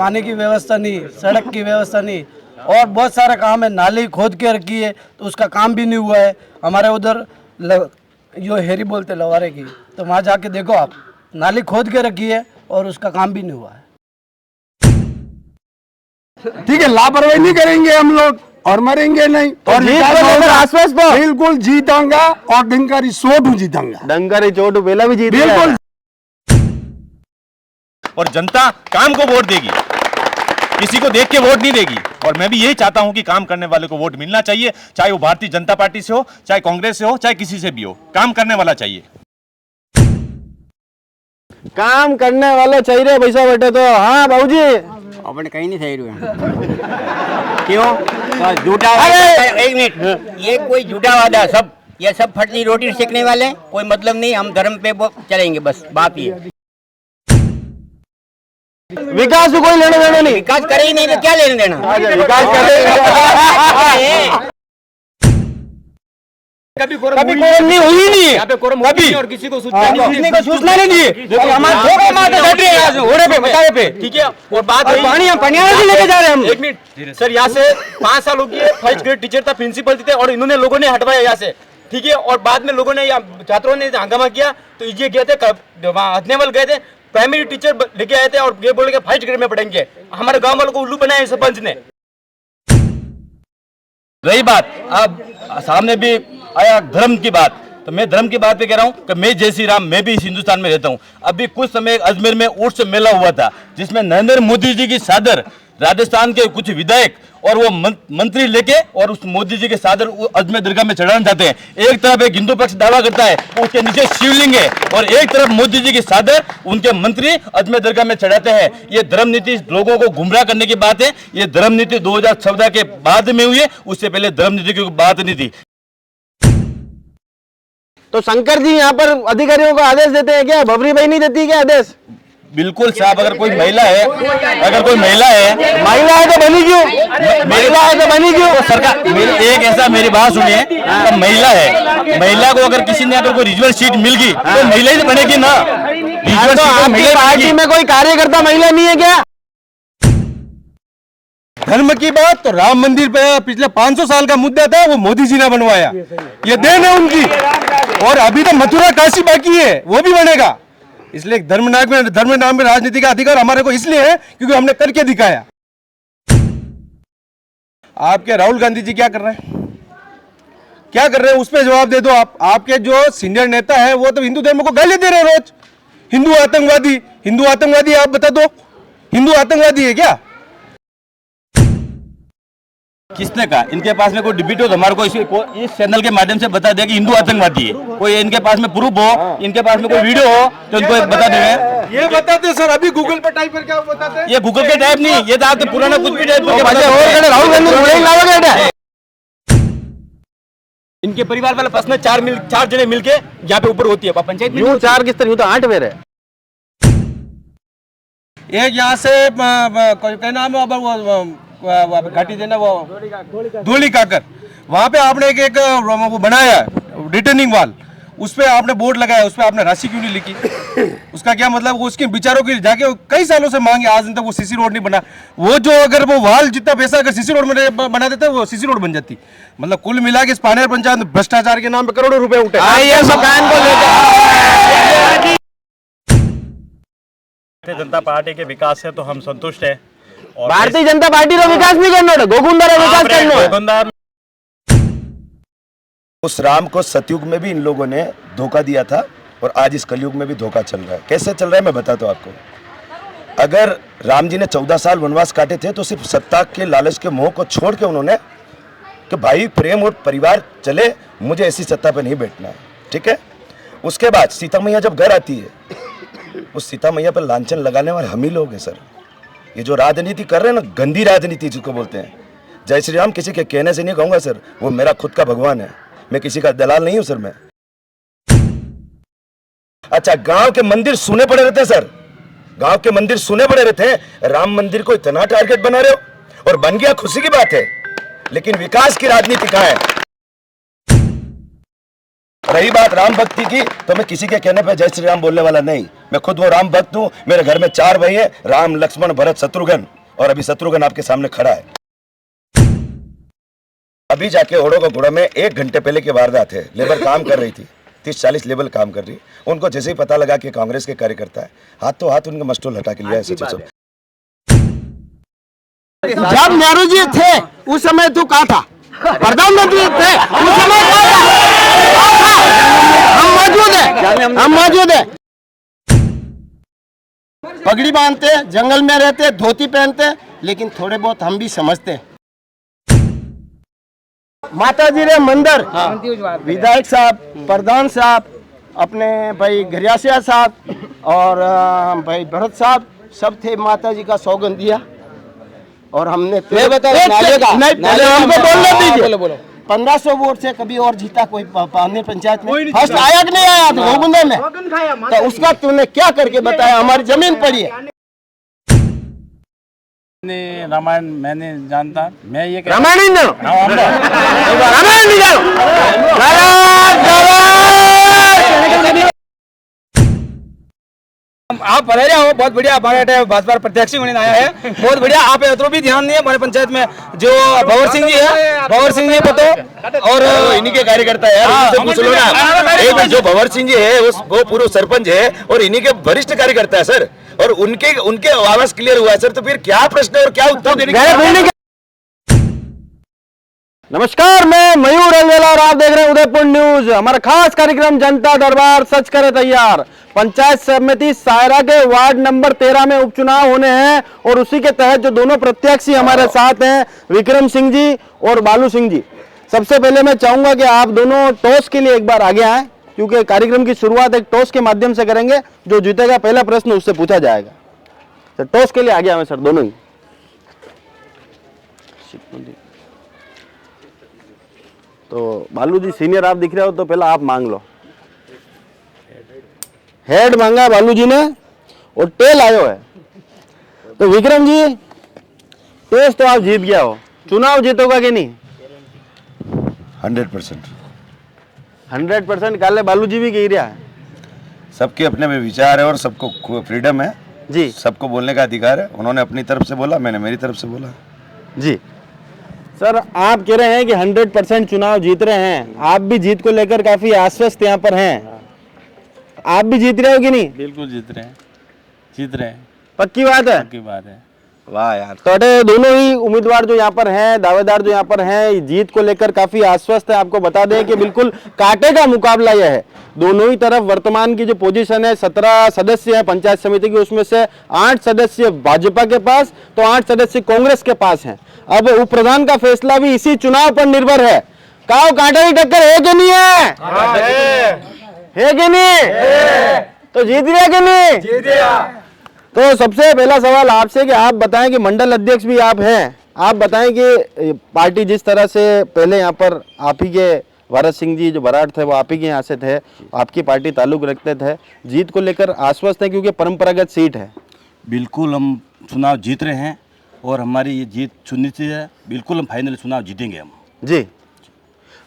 पानी की व्यवस्था नहीं, सड़क की व्यवस्था नहीं, और बहुत सारा काम है। नाली खोद के रखी है तो उसका काम भी नहीं हुआ है। हमारे उधर जो हेरी बोलते लवारे की, तो वहाँ जाके देखो आप, नाली खोद के रखी है और उसका काम भी नहीं हुआ है। ठीक है, लापरवाही नहीं करेंगे हम लोग और मरेंगे नहीं, और आश्वस्त हो, बिल्कुल जीताऊंगा और डंकारी चोट जीताऊंगा। डंकारी चोट पहला भी जीत बिल्कुल। और जनता काम को वोट देगी, किसी को देख के वोट नहीं देगी। और मैं भी यही चाहता हूं कि काम करने वाले को वोट मिलना चाहिए, चाहे वो भारतीय जनता पार्टी से हो, चाहे कांग्रेस से हो, चाहे किसी से भी हो, काम करने वाला चाहिए। काम करने वाला चाहिए पैसा बेटे तो। हाँ बाबूजी, अपने कहीं नहीं सही रहे। क्यों झूठा? एक मिनट, ये कोई झूठा वादा, सब ये सब फटली रोटी सेकने वाले, कोई मतलब नहीं। हम धर्म पे वो चलेंगे, बस बात ये। विकास को कोई लेने देना नहीं। विकास करे ही नहीं तो क्या लेने देना? विकास करे कभी कोरम नहीं हुई नहीं यहाँ पे कोरम कभी और किसी को सूचना नहीं दी। हमारे पे ठीक है। और बात पानी हम पनियारा भी लेके जा रहे हैं हम। एक मिनट सर, यहाँ से 5 साल हो गए, फर्स्ट ग्रेड टीचर था, प्रिंसिपल थे, और इन्होंने लोगों ने हटवाया यहाँ से। ठीक है। और बाद में लोगों ने, छात्रों ने हंगामा किया तो ये गए थे वहाँ हथनेवल गए थे, प्राइमरी टीचर लेके आए थे और ये बोले फर्स्ट ग्रेड में पढ़ेंगे। हमारे गांव वालों को उल्लू बनाया सरपंच ने। रही बात अब सामने भी आया धर्म की बात, तो मैं धर्म की बात पे कह रहा हूँ कि मैं जय श्री राम, मैं भी इस हिंदुस्तान में रहता हूँ। अभी कुछ समय अजमेर में उर्स मेला हुआ था, जिसमें नरेंद्र मोदी जी की चादर राजस्थान के कुछ विधायक और वो मंत्री लेके और उस मोदी जी के चादर अजमेर दरगाह में चढ़ाना चाहते हैं। एक तरफ एक हिंदू पक्ष दावा करता है उसके नीचे शिवलिंग है, और एक तरफ मोदी जी की चादर उनके मंत्री अजमेर दरगाह में चढ़ाते हैं। ये धर्म नीति लोगों को गुमराह करने की बात है। ये धर्म नीति 2014 के बाद में हुई है, उससे पहले धर्म नीति की बात नहीं थी। तो शंकर जी यहाँ पर अधिकारियों को आदेश देते हैं क्या? बबरी भाई नहीं देती क्या आदेश? बिल्कुल साहब, अगर कोई महिला है, महिला है तो बनी क्यों? महिला है तो बनी क्यों? तो सरकार एक ऐसा, मेरी बात सुनिए, तो महिला है, महिला को अगर किसी ने अगर कोई रिजर्व सीट मिल गई तो महिला ही बनेगी ना। तो आपकी पार्टी में कोई कार्यकर्ता महिला नहीं है क्या? धर्म की बात तो राम मंदिर पे पिछले 500 साल का मुद्दा था, वो मोदी जी ने बनवाया, ये देन है उनकी। और अभी तो मथुरा काशी बाकी है, वो भी बनेगा। इसलिए धर्म नाम में राजनीति का अधिकार हमारे को इसलिए है क्योंकि हमने करके दिखाया। आपके राहुल गांधी जी क्या कर रहे हैं, क्या कर रहे हैं, उस पर जवाब दे दो आप। आपके जो सीनियर नेता है वो तो हिंदू धर्म को गाली दे रहे हैं रोज। हिंदू आतंकवादी, हिंदू आतंकवादी, आप बता दो हिंदू आतंकवादी है क्या? किसने कहा? इनके पास में कोई डिबेट हो तो हमारे को इस चैनल के माध्यम से बता दे कि हिंदू आतंकवादी है। कोई इनके पास में प्रूफ हो, इनके पास में कोई वीडियो हो तो इनको बता देंगे। ये बताते सर, अभी गूगल पे टाइप करके आप बताते। ये गूगल के टाइप नहीं, ये तो आप तो पुराना कुछ भी टाइप राहुल गांधी इनके परिवार वाले पर्सनल 4 जने मिलके यहाँ पे ऊपर होती है पंचायत में। 4 किस तरह? तो 8 पेड़ है। एक यहाँ से क्या नाम है घाटी देना, वो धूली काकर, वहां पे आपने एक वो बनाया रिटर्निंग वाल, उस पे आपने बोर्ड लगाया, उस पे आपने राशि क्यों नहीं लिखी? उसका क्या मतलब? वो उसके विचारों के जाके कई सालों से मांगे, आज तक वो सीसी रोड नहीं बना। वो जो अगर वो वाल जितना पैसा अगर सीसी रोड में बना देते वो सीसी रोड बन जाती। मतलब कुल मिला के इस पानेर पंचायत में भ्रष्टाचार के नाम पे करोड़ों रुपए उठे। भारतीय जनता पार्टी के विकास से तो हम संतुष्ट है। भारतीय जनता पार्टी रो विकास नहीं करना, गोकुंदारा विकास करना। उस राम को सतयुग में भी इन लोगों ने धोखा दिया था और आज इस कलयुग में भी धोखा चल रहा है। कैसे चल रहा है मैं बताता हूँ आपको। अगर राम जी ने 14 साल वनवास काटे थे तो सिर्फ सत्ता के लालच के मोह को छोड़ के उन्होंने कि भाई प्रेम और परिवार चले, मुझे ऐसी सत्ता पे नहीं बैठना है। ठीक है। उसके बाद सीता मैया जब घर आती है, उस सीता मैया पर लांछन लगाने वाले हम ही लोग हैं सर। ये जो राजनीति कर रहे हैं ना, गंदी राजनीति जिसको बोलते हैं। जय श्री राम किसी के कहने से नहीं कहूँगा सर, वो मेरा खुद का भगवान है, मैं किसी का दलाल नहीं हूँ सर मैं। अच्छा, गांव के मंदिर सुने पड़े रहते हैं सर, गांव के मंदिर सुने पड़े रहते हैं। राम मंदिर को इतना टारगेट बना रहे हो, और बन गया खुशी की बात है, लेकिन विकास की राजनीति कहाँ है? रही बात राम भक्ति की, तो मैं किसी के कहने पे जय श्री राम बोलने वाला नहीं। मैं खुद वो राम भक्त हूँ। मेरे घर में 4 भाई हैं, राम, लक्ष्मण, भरत, शत्रुघ्न, और अभी शत्रुघ्न आपके सामने खड़ा है। अभी जाके ओड़ो का घोड़ा में 1 घंटे पहले की वारदात है। लेबर काम कर रही थी, 30-40 लेबर काम कर रही। उनको जैसे ही पता लगा कि कांग्रेस के कार्यकर्ता है, हाथों हाथ उनका मस्टोल हटा के लिया है। सचिव साहब, जब नेहरू जी थे उस समय तू कहाँ था? प्रधानमंत्री थे उस समय कहाँ था? हम मौजूद है। पगड़ी बांधते, जंगल में रहते, धोती पहनते, लेकिन थोड़े बहुत हम भी समझते। माता जी रे मंदिर, विधायक साहब, प्रधान साहब, अपने भाई घरियासिया साहब और भाई भरत साहब सब थे, माता जी का सौगंध दिया और हमने बोलो 1500 वोट से कभी और जीता कोई पानी पंचायत में? फर्स्ट आया कि नहीं आया था गोगुंदे में? तो उसका तूने क्या करके बताया? हमारी जमीन पड़ी है। रामायण मैंने जानता, मैं ये रामायण नहीं जानो, रामायण नहीं जानो। आप भले हो, बहुत बढ़िया। हमारे भाजपा प्रत्याशी होने आया है, बहुत बढ़िया। आप तो भी ध्यान दिए हमारे पंचायत में जो भंवर सिंह जी है, भंवर सिंह जी पतो और इन्हीं के कार्यकर्ता है यार, इनसे पूछ लो ना। एक जो भंवर सिंह जी है वो पूर्व सरपंच है और इन्हीं के वरिष्ठ कार्यकर्ता है सर, और उनके आवाज क्लियर हुआ है सर। तो फिर क्या प्रश्न है और क्या उत्तर देने? नमस्कार, मैं मयूर अलवेला और आप देख रहे हैं उदयपुर न्यूज। हमारा खास कार्यक्रम जनता दरबार सच करे तैयार। पंचायत समिति सायरा के वार्ड नंबर 13 में उपचुनाव होने हैं और उसी के तहत जो दोनों प्रत्याशी हमारे साथ हैं, विक्रम सिंह जी और बालू सिंह जी। सबसे पहले मैं चाहूंगा कि आप दोनों टॉस के लिए एक बार आगे आए, क्योंकि कार्यक्रम की शुरुआत एक टॉस के माध्यम से करेंगे। जो जीतेगा पहला प्रश्न उससे पूछा जाएगा। सर टॉस के लिए आगे आए सर, दोनों ही। तो बालू जी सीनियर आप दिख रहे हो, तो पहला आप मांग लो। हेड मांगा बालू जी ने और टेल आयो है। तो विक्रम जी टॉस तो आप जीत गया हो, चुनाव जीतोगा कि नहीं? 100%। 100% काले बालू जी भी कह रहा है। सबके अपने में विचार है और सबको फ्रीडम है जी, सबको बोलने का अधिकार है। उन्होंने अपनी तरफ से बोला, मैंने मेरी तरफ से बोला जी। सर आप कह रहे हैं कि 100% चुनाव जीत रहे हैं, आप भी जीत को लेकर काफी आश्वस्त यहाँ पर हैं। आप भी जीत रहे हो कि नहीं? बिल्कुल जीत रहे हैं, पक्की बात है? की बात है। वाह यार, तो दोनों ही उम्मीदवार जो यहाँ पर हैं, दावेदार जो यहाँ पर हैं, जीत को लेकर काफी आश्वस्त है। आपको बता दें कि बिल्कुल कांटे का मुकाबला यह है। दोनों ही तरफ वर्तमान की जो पोजीशन है, 17 सदस्य है पंचायत समिति की, उसमें से 8 सदस्य भाजपा के पास तो 8 सदस्य कांग्रेस के पास हैं। अब उप प्रधान का फैसला भी इसी चुनाव पर निर्भर है। काओ कांटे की टक्कर है कि नहीं है कि नहीं? तो जीत गया कि नहीं? जीत गया। तो सबसे पहला सवाल आपसे कि आप बताएं कि मंडल अध्यक्ष भी आप हैं, आप बताएं कि पार्टी जिस तरह से पहले यहाँ पर आप ही के भरत सिंह जी जो बराड़ थे वो आप ही के यहाँ से थे, आपकी पार्टी ताल्लुक रखते थे, जीत को लेकर आश्वस्त है क्योंकि परंपरागत सीट है? बिल्कुल हम चुनाव जीत रहे हैं और हमारी ये जीत सुनिश्चित है। बिल्कुल हम फाइनल चुनाव जीतेंगे हम जी।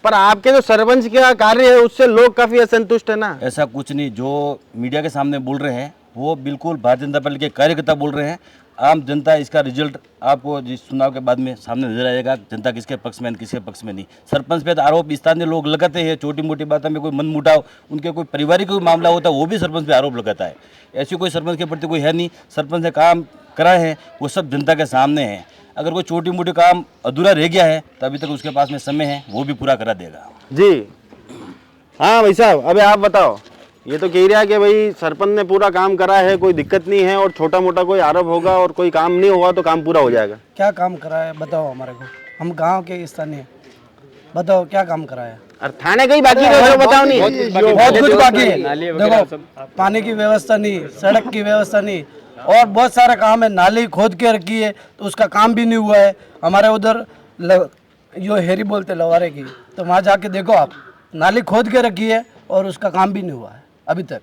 पर आपके जो सरपंच का कार्य है उससे लोग काफी असंतुष्ट है ना? ऐसा कुछ नहीं, जो मीडिया के सामने बोल रहे हैं वो बिल्कुल भारतीय जनता पार्टी के कार्यकर्ता बोल रहे हैं। आम जनता इसका रिजल्ट आपको जिस चुनाव के बाद में सामने नजर आएगा, जनता किसके पक्ष में किसके पक्ष में नहीं। सरपंच पे तो आरोप स्थानीय लोग लगाते हैं, छोटी मोटी बातों में कोई मन मुटाव, उनके कोई पारिवारिक कोई मामला होता है वो भी सरपंच पे आरोप लगाता है। ऐसी कोई सरपंच के प्रति कोई है नहीं। सरपंच ने काम कराए हैं वो सब जनता के सामने है। अगर कोई छोटी मोटी काम अधूरा रह गया है तो अभी तक उसके पास में समय है, वो भी पूरा करा देगा जी। हाँ भाई साहब, अभी आप बताओ। ये तो कह रहा है कि भाई सरपंच ने पूरा काम करा है, कोई दिक्कत नहीं है, और छोटा मोटा कोई आरोप होगा और कोई काम नहीं होगा तो काम पूरा हो जाएगा। क्या काम करा है बताओ हमारे को, हम गांव के स्थानीय, बताओ क्या काम करा है? और थाने का ही बाकी रह गया, बताओ नहीं? बहुत कुछ बाकी है। देखो पानी की व्यवस्था नहीं, सड़क की व्यवस्था नहीं, और बहुत सारा काम है। नाली खोद के रखी है तो उसका काम भी नहीं हुआ है। हमारे उधर जो हेरी बोलते लवारे की, तो वहाँ जाके देखो आप, नाली खोद के रखी है और उसका काम भी नहीं हुआ है अभी तक।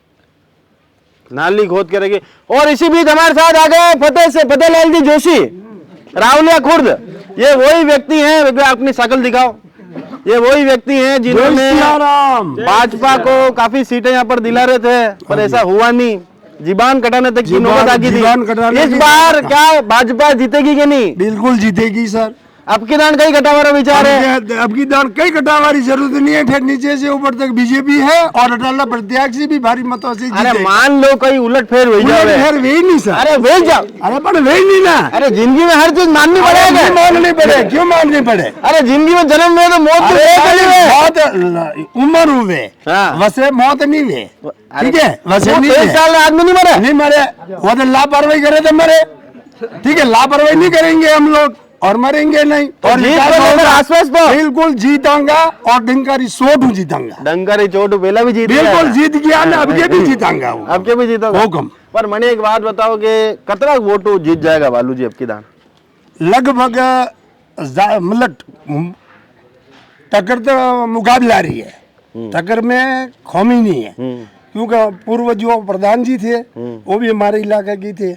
नाली खोद के रखी। और इसी बीच हमारे साथ आ गए फतेहलाल जी जोशी, रावलिया खुर्द। ये वही व्यक्ति हैं, अपनी शकल दिखाओ। ये वही व्यक्ति हैं जिन्होंने भाजपा को काफी सीटें यहाँ पर दिला रहे थे, पर ऐसा हुआ नहीं। जीबान कटाने तक की जीबान- नौबत आ गई जीबान थी। कटाने इस की- बार क्या भाजपा जीतेगी कि नहीं? बिल्कुल जीतेगी सर। अब की दान कहीं कटा वाला विचार है? अब की दान कई कटावारी जरूरत नहीं है, फिर नीचे से ऊपर तक बीजेपी है और अटल प्रत्याशी भी भारी मतों से अरे जीतेगा। मान लो कहीं उलट फेर हो जाए, फिर वही नहीं सर। अरे वे जाओ, अरे पर वही नहीं ना। अरे जिंदगी में हर चीज माननी पड़ेगी। माननी पड़े, क्यों माननी पड़े? अरे जिंदगी में जन्म में तो मौत तो अरे एक ही है। बहुत उम्र हुए, हाँ। वैसे मौत नहीं हुए, ठीक है, वैसे वो नहीं 23 हुए। साल आदमी नहीं मरे। नहीं मरे, वो तो लापरवाही करे तो मरे, ठीक है, लापरवाही नहीं करेंगे हम लोग और मरेंगे नहीं। और जीत विकास को लेकर होगा। आश्वस्त हो। बिल्कुल जीतांगा और डंकारी सोटू जीतांगा, डंगर चोट पहला भी जीत बिल्कुल गया। जीत गया ना, अब ये भी जीतांगा वो। अब के भी जीतोगे? हुक्म। पर मैंने एक बात बताओ कि कितना वोट जीत जाएगा बालू जी अब की दान? लगभग मतलब टक्कर तो मुकाबला रही है, टक्कर में खौमी नहीं है, क्योंकि पूर्व जो प्रधान जी थे वो भी हमारे इलाके की थे,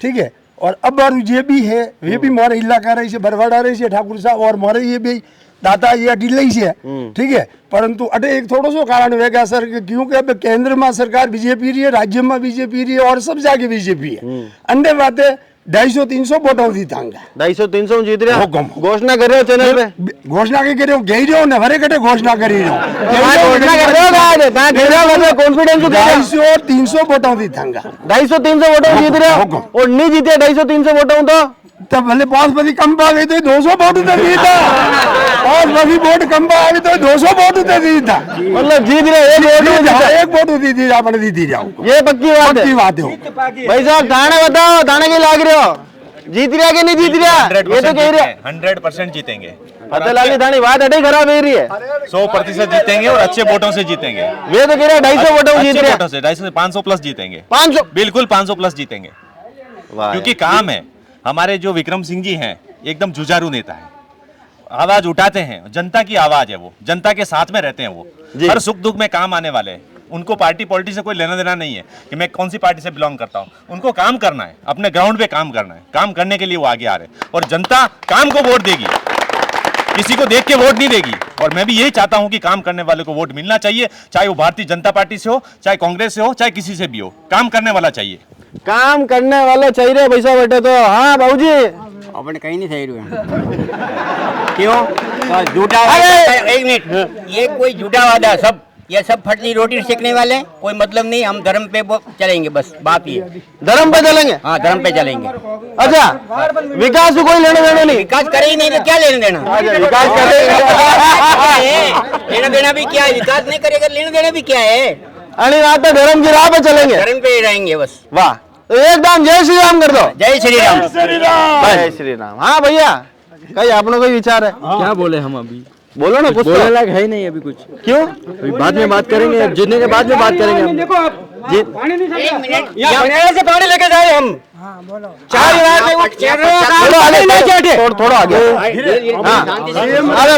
ठीक है, और अब और ये भी है, वे भी हमारे इलाका रही से बरवाड़ा रही से ठाकुर साहब और हमारे ये भी दादा ये अटिलई से, ठीक है, परंतु अटे एक थोड़ा सो कारण वेगा सर क्योंकि अब केंद्र में सरकार बीजेपी रही है, राज्य में बीजेपी रही है और सब जाके बीजेपी है। अंडे बातें 250-300 वोटों जीतांगा। 250-300 जीत रहे हुक्म। हो, घोषणा कर रहे हो चैनल पे? घोषणा के करे गई रहो ना, भरे कटे घोषणा करी रहो, घोषणा कर रहे हो कॉन्फिडेंस 250-300 वोटों जीतांगा। 250-300 वोटों जीत रहे हुक्म। हो और नहीं जीते 250-300 वोटों तो तब भले 5 कम पा गई तो 200 वोट तो जीता, 5 वोट कम पा गई तो 200 वोट तो जीता, मतलब जीत रहे हो, एक वोट जीता। एक वोट दीदी अपने दीदी जाओ, ये पक्की बात है। पक्की बात है। भाई साहब दाने बताओ, दाने के लाग रहे हो, जीत रहा कि नहीं जीत रहा? ये तो कह रहे 100% जीतेंगे, फतेलाली थानी बात अटे खराब हो रही है। 100% जीतेंगे और अच्छे वोटों से जीतेंगे। वे तो कह रहे 250 वोटों जीत अच्छे रहे वोटों से 250 से 500 प्लस जीतेंगे, 500। बिल्कुल 500 प्लस जीतेंगे, क्योंकि काम है। हमारे जो विक्रम सिंह जी हैं एकदम जुझारू नेता है, आवाज उठाते हैं, जनता की आवाज है, वो जनता के साथ में रहते हैं, वो हर सुख दुख में काम आने वाले हैं। उनको पार्टी पॉलिटिक्स से कोई लेना देना नहीं है कि मैं कौन सी पार्टी से बिलोंग करता हूं, उनको काम करना है, अपने ग्राउंड पे काम करना है, काम करने के लिए वो आगे आ रहे हैं और जनता काम को वोट देगी, किसी को देख के वोट नहीं देगी। और मैं भी यही चाहता हूं कि काम करने वाले को वोट मिलना चाहिए, चाहे वो भारतीय जनता पार्टी से हो, चाहे कांग्रेस से हो, चाहे किसी से भी हो, काम करने वाला चाहिए। काम करने वाला चाहिए पैसा बेटे तो। हाँ बाबूजी, अपन कहीं नहीं सही हुए। क्यों? तो झूठा वादा, एक मिनट, ये कोई झूठा वादा, सब ये सब फटनी रोटी सेकने वाले, कोई मतलब नहीं, हम धर्म पे चलेंगे, बस बात ये। धर्म पे चलेंगे? हाँ धर्म पे चलेंगे। अच्छा, विकास को कोई लेना देना नहीं? विकास करे ही नहीं तो क्या लेना देना? विकास लेना देना भी क्या है? विकास नहीं करेगा, लेना देना भी क्या है? अरे रात धर्म की राह पे चलेंगे, धर्म पे ही रहेंगे बस। वाह, तो एकदम जय श्री राम कर दो। जय श्री राम। जय श्री राम। हाँ भैया, कहीं आपने कोई विचार है? क्या बोले हम अभी? बोलो ना कुछ। बोलने लायक है ही नहीं अभी कुछ। क्यों? अभी बाद में बात करेंगे, जीतने के बाद में बात करेंगे हम। एक मिनट, यहाँ से पानी लेके जाए हम। थोड़ा आगे। अरे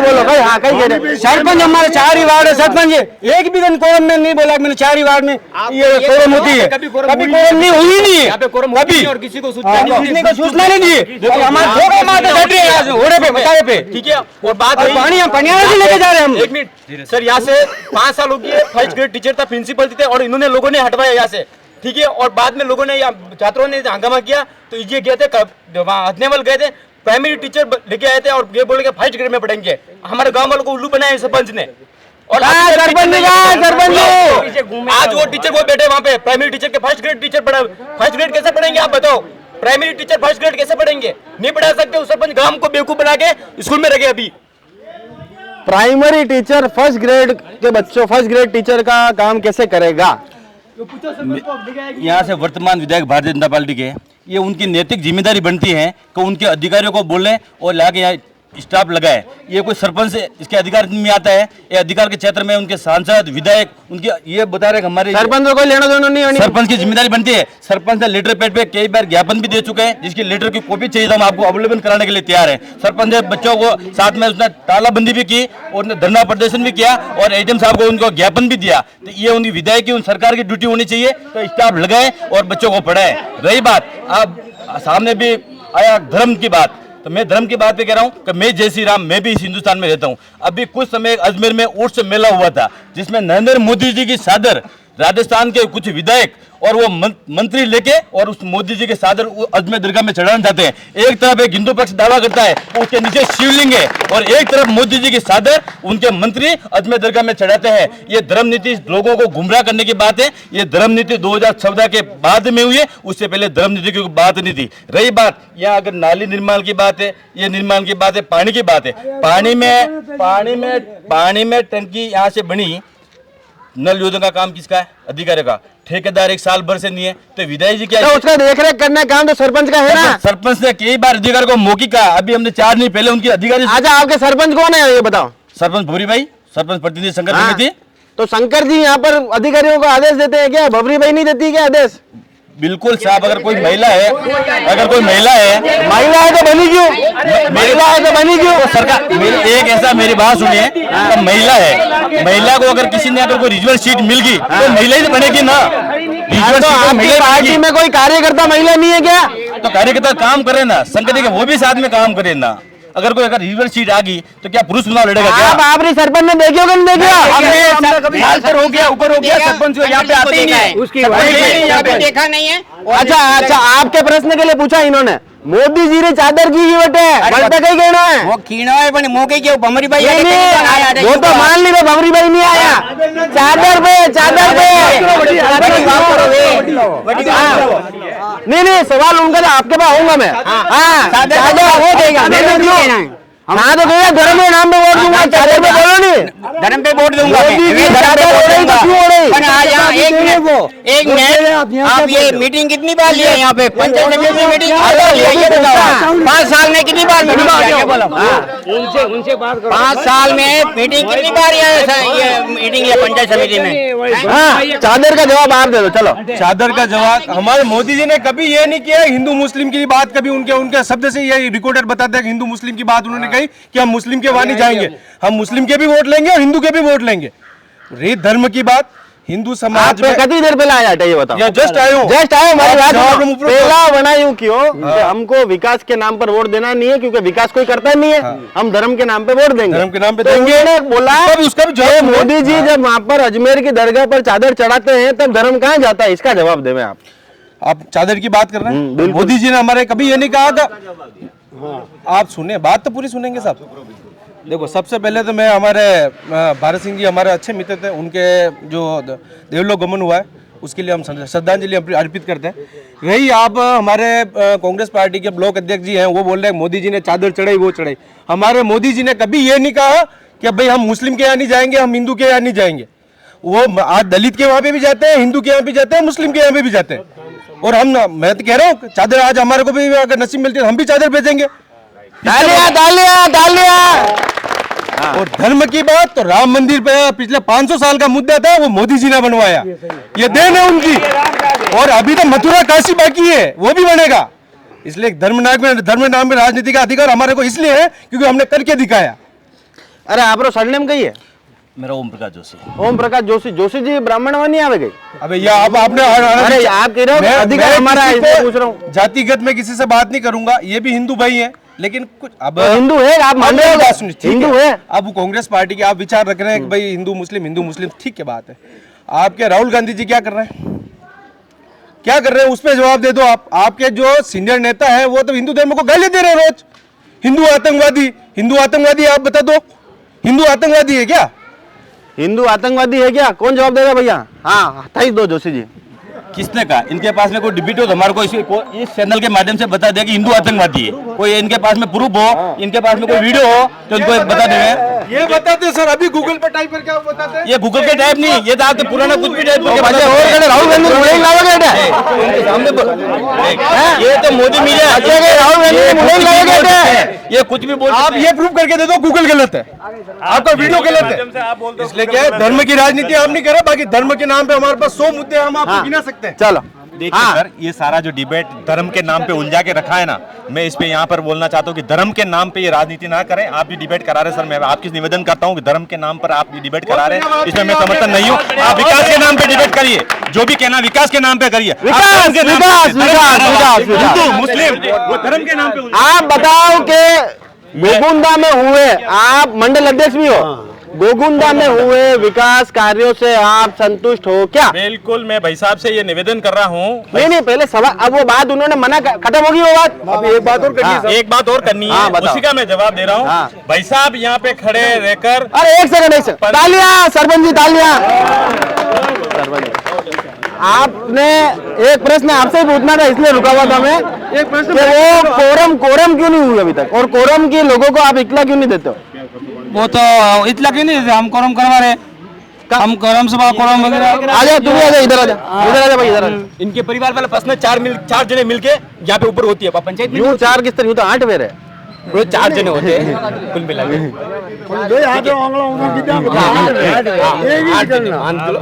बोलो भाई, हाँ कहीं कह रहे सरपंच हमारे 4 ही वार्ड है, सरपंच एक भी दिन कोरम में नहीं बोला, मैंने 4 ही वार्ड में ये कोरम होती है, कभी कोरम नहीं हुई नहीं है, कभी और किसी को सूचना नहीं दी। हमारे ठोका मारते बैठ रहे हैं घोड़े पे, मकावे पे, ठीक है। और बात पानी हम पनियारा से लेके जा रहे हैं हम। 1 मिनट सर, यहाँ से 5 साल हो गए, फर्स्ट ग्रेड टीचर था, प्रिंसिपल थे और इन्होंने लोगों ने हटवाया यहाँ से, ठीक है। और बाद में लोगों ने छात्रों ने हंगामा किया तो ये गए थे वहाँ हथनेवल गए थे, प्राइमरी टीचर लेके आए थे और ये बोले फर्स्ट ग्रेड में पढ़ेंगे। हमारे गांव वालों को उल्लू बनाया सरपंच ने। और सरपंच आज वो टीचर वो बैठे वहाँ पे, प्राइमरी टीचर के फर्स्ट ग्रेड टीचर पढ़ा, फर्स्ट ग्रेड कैसे पढ़ेंगे आप बताओ? प्राइमरी टीचर फर्स्ट ग्रेड कैसे पढ़ेंगे? नहीं पढ़ा सकते। उस सरपंच गांव को बेवकूफ बना के स्कूल में रखे। अभी प्राइमरी टीचर फर्स्ट ग्रेड के बच्चों, फर्स्ट ग्रेड टीचर का काम कैसे करेगा? यहाँ से वर्तमान विधायक भारतीय जनता पार्टी के, ये उनकी नैतिक जिम्मेदारी बनती है कि उनके अधिकारियों को बोले और लाके यहाँ स्टाफ लगाए। ये कोई सरपंच इसके अधिकार में आता है, ये अधिकार के क्षेत्र में उनके सांसद विधायक उनके ये बता रहे हमारे सरपंच को कोई लेना देना नहीं होनी। सरपंच की जिम्मेदारी बनती है। सरपंच ने लेटर पैड पे कई बार ज्ञापन भी दे चुके हैं, जिसकी लेटर की कॉपी चाहिए तो हम आपको अवेलेबल कराने के लिए तैयार है। सरपंच ने बच्चों को साथ में उसने तालाबंदी भी की और धरना प्रदर्शन भी किया और एडीएम साहब को उनको ज्ञापन भी दिया। तो ये उनकी विधायक की, उन सरकार की ड्यूटी होनी चाहिए, तो स्टाफ लगाए और बच्चों को पढ़ाए। रही बात अब सामने भी आया धर्म की बात, तो मैं धर्म की बात पे कह रहा हूँ कि मैं जय श्री राम, मैं भी इस हिंदुस्तान में रहता हूँ। अभी कुछ समय अजमेर में उर्स मेला हुआ था, जिसमें नरेंद्र मोदी जी की चादर राजस्थान के कुछ विधायक और वो मंत्री लेके और उस मोदी जी के सादर अजमेर दरगाह में चढ़ाना चाहते हैं। एक तरफ एक हिंदू पक्ष दावा करता है उसके नीचे शिवलिंग है और एक तरफ मोदी जी की सादर उनके मंत्री अजमेर दरगाह में चढ़ाते हैं। ये धर्म नीति लोगों को गुमराह करने की बात है। ये धर्म नीति 2014 के बाद में हुई है, उससे पहले धर्म नीति की बात नहीं थी। रही बात यहाँ अगर नाली निर्माण की बात है, ये निर्माण की बात है, पानी की बात है, पानी में टंकी यहाँ से बनी, नल योजना का काम किसका है? अधिकारी का। ठेकेदार 1 साल भर से नहीं है, तो विधायक जी क्या तो उसका देखरेख करना काम तो सरपंच का है ना? सरपंच ने कई बार अधिकारी को मौखिक कहा, अभी हमने 4 दिन पहले उनकी अधिकारी। अच्छा, आपके सरपंच कौन है ये बताओ? सरपंच भूरी भाई, सरपंच प्रतिनिधि शंकर समिति। तो शंकर जी यहाँ पर अधिकारियों को आदेश देते हैं क्या? भवरी भाई नहीं देती क्या आदेश? बिल्कुल साहब, अगर कोई महिला है तो बनी क्यों? सरकार एक ऐसा, मेरी बात सुनिए, तो महिला है, महिला को अगर किसी ने अगर कोई रिजर्व सीट मिल गई तो महिला ही तो बनेगी ना। तो आपकी पार्टी में कोई कार्यकर्ता महिला नहीं है क्या? तो कार्यकर्ता काम करे ना, संगठन के वो भी साथ में काम करे ना। अगर कोई रिजर्व सीट आ गई तो क्या पुरुष चुनाव लड़ेगा क्या? आप सरपंच ने देखियो कि नहीं देखियो? हो गया, ऊपर हो गया, सरपंच यहाँ पे आते ही नहीं, उसकी यहाँ पे देखा नहीं है। अच्छा, आपके प्रश्न के लिए पूछा इन्होंने। मोदी जी ने चादर की बटे बलते कहीं कहना है वो खीणो है पण मौके के भमरी भाई वो तो मान ली भवरी भाई नहीं आया। चादर पे नहीं, सवाल उनका तो आपके पास होगा मैं। हाँ, चादर हो जाएगा। हाँ तो भैया धर्म के नाम पे वोट दूंगा, चादर पे बोलो नहीं, धर्म पे वोट दूंगा। एक मिनट, आप ये मीटिंग कितनी बार लिया यहाँ पे? पंचायत समिति मीटिंग 5 साल में कितनी बार मीटिंग? उनसे बात करो। 5 साल में मीटिंग कितनी बार ये मीटिंग लिया पंचायत समिति में? हाँ, चादर का जवाब आप दे दो। चलो, चादर का जवाब हमारे मोदी जी ने कभी ये नहीं किया हिंदू मुस्लिम की बात, कभी उनके शब्द से ये रिकॉर्डेड बताते हैं कि हिंदू मुस्लिम की बात उन्होंने कही कि हम मुस्लिम के वहां नहीं जाएंगे, हम मुस्लिम के भी वोट लेंगे और हिंदू के भी वोट लेंगे। रही धर्म की बात, हिंदू समाज में कितनी देर पहले आया ये बताओ? जस्ट आयो पहला बनायू क्यों? हमको विकास के नाम पर वोट देना नहीं है, क्योंकि विकास कोई करता नहीं है। हम धर्म के नाम पे वोट देंगे, धर्म के नाम पे तो देंगे। उन्होंने बोला उसका भी जवाब मोदी जी जब वहां पर अजमेर की दरगाह पर चादर चढ़ाते हैं तब धर्म कहाँ जाता है? इसका जवाब देवे आप चादर की बात कर रहे हैं। मोदी जी ने हमारे कभी ये नहीं कहा था। आप सुने, बात तो पूरी सुनेंगे साहब। देखो, सबसे पहले तो मैं हमारे भारत सिंह जी हमारे अच्छे मित्र थे, उनके जो देवलोक गमन हुआ है उसके लिए हम श्रद्धांजलि अर्पित करते हैं। रही आप हमारे कांग्रेस पार्टी के ब्लॉक अध्यक्ष जी हैं, वो बोल रहे हैं मोदी जी ने चादर चढ़ाई, वो चढ़ाई। हमारे मोदी जी ने कभी ये नहीं कहा कि भाई हम मुस्लिम के यहाँ नहीं जाएंगे, हम हिंदू के यहाँ नहीं जाएंगे। वो आज दलित के वहाँ पे भी जाते हैं, हिंदू के यहाँ भी जाते हैं, मुस्लिम के यहाँ पे भी जाते हैं। और मैं तो कह रहा हूँ चादर आज हमारे को भी अगर नसीब मिलती है हम भी चादर भेजेंगे। और धर्म की बात तो राम मंदिर पे पिछले 500 साल का मुद्दा था, वो मोदी जी ने बनवाया, ये देन है उनकी। और अभी तो मथुरा काशी बाकी है, वो भी बनेगा। इसलिए धर्म नाम में राजनीति का अधिकार हमारे को इसलिए है क्योंकि हमने करके दिखाया। अरे आप सरनेम कही है? मेरा ओम प्रकाश जोशी। ओम प्रकाश जोशी। जोशी जी ब्राह्मण नहीं आवे गई? अबे या अब आपने अरे आप कह रहे हो अधिकार हमारा है, पूछ रहा हूँ। जातिगत में किसी से बात नहीं करूंगा, ये भी हिंदू भाई हैं, लेकिन कुछ अब हिंदू है, आप मान रहे हो? हिंदू है। अब कांग्रेस पार्टी के आप विचार रख रहे हैं कि भाई हिंदू मुस्लिम, ठीक है बात है। आपके राहुल गांधी जी क्या कर रहे हैं, क्या कर रहे हैं, उस पर जवाब दे दो आप। आपके जो सीनियर नेता है वो तो हिंदू धर्म को गाली दे रहे हैं रोज। हिंदू आतंकवादी, आप बता दो, हिंदू आतंकवादी है क्या? हिंदू आतंकवादी है क्या? कौन जवाब देगा भैया? हाँ, 28 दो जोशी जी। किसने कहा? इनके पास में कोई डिबेट हो तो हमारे को इस चैनल के माध्यम से बता दे कि हिंदू आतंकवादी है। कोई इनके पास में प्रूफ हो, इनके पास में कोई वीडियो हो तो इनको बता देंगे। ये बताते सर, अभी गूगल पर टाइप करके आप बताते हैं। ये गूगल के टाइप नहीं, ये तो आपके पुराना कुछ भी टाइप करके राहुल गांधी ये तो मोदी मीडिया, राहुल गांधी ये कुछ भी बोल। आप ये प्रूफ करके दे दो गूगल गलत है, आपका वीडियो गलत है। इसलिए क्या है, धर्म की राजनीति आप नहीं कर रहे, बाकी धर्म के नाम पे हमारे पास 100 मुद्दे हम आपको गिना सकते हैं। चलो देखिए सर, ये सारा जो डिबेट धर्म के नाम पे उलझा के रखा है ना, मैं इस पे यहाँ पर बोलना चाहता हूँ कि धर्म के नाम पे ये राजनीति ना करें। आप ये डिबेट करा रहे हैं सर, मैं आपकी निवेदन करता हूँ कि धर्म के नाम पर आप ये डिबेट करा रहे हैं, इसमें मैं समर्थन नहीं हूँ। आप विकास के नाम पे डिबेट करिए, जो भी कहना विकास के नाम पे करिए। हिंदू मुस्लिम वो धर्म के नाम पे। आप बताओ कि गोकुंदा में हुए, आप मंडल अध्यक्ष भी हो, गोगुंदा में हुए विकास कार्यों से आप संतुष्ट हो क्या? बिल्कुल, मैं भाई साहब से ये निवेदन कर रहा हूँ। नहीं, पहले सवाल, अब वो बात उन्होंने मना खत्म होगी वो बात। अभी एक बात और करनी है। एक बात और करनी है, उसी का मैं जवाब दे रहा हूँ। भाई साहब यहाँ पे खड़े रहकर, अरे एक सेकंड, तालियां सरपंच जी, तालियां। आपने एक प्रश्न आपसे ही पूछना था, इसलिए रुका हुआ था मैं। एक प्रश्न, वो कोरम क्यों नहीं हुई अभी तक, और कोरम के लोगों को आप इतला क्यों नहीं देते हो? वो तो इतना क्यों नहीं देते, हम कोरम करवा रहे, हम कोरम सभा कोरम वगैरह। आ जा, तू भी आ जा, इधर आ जा, इधर आ जा भाई, इधर आ जा। इनके परिवार वाला प्रश्न चार जने मिलके यहाँ पे ऊपर होती है पंचायत में। यूं चार किस तरह, यूं तो 8 पेर है, रोज 4 जने होते हैं कुल मिला के।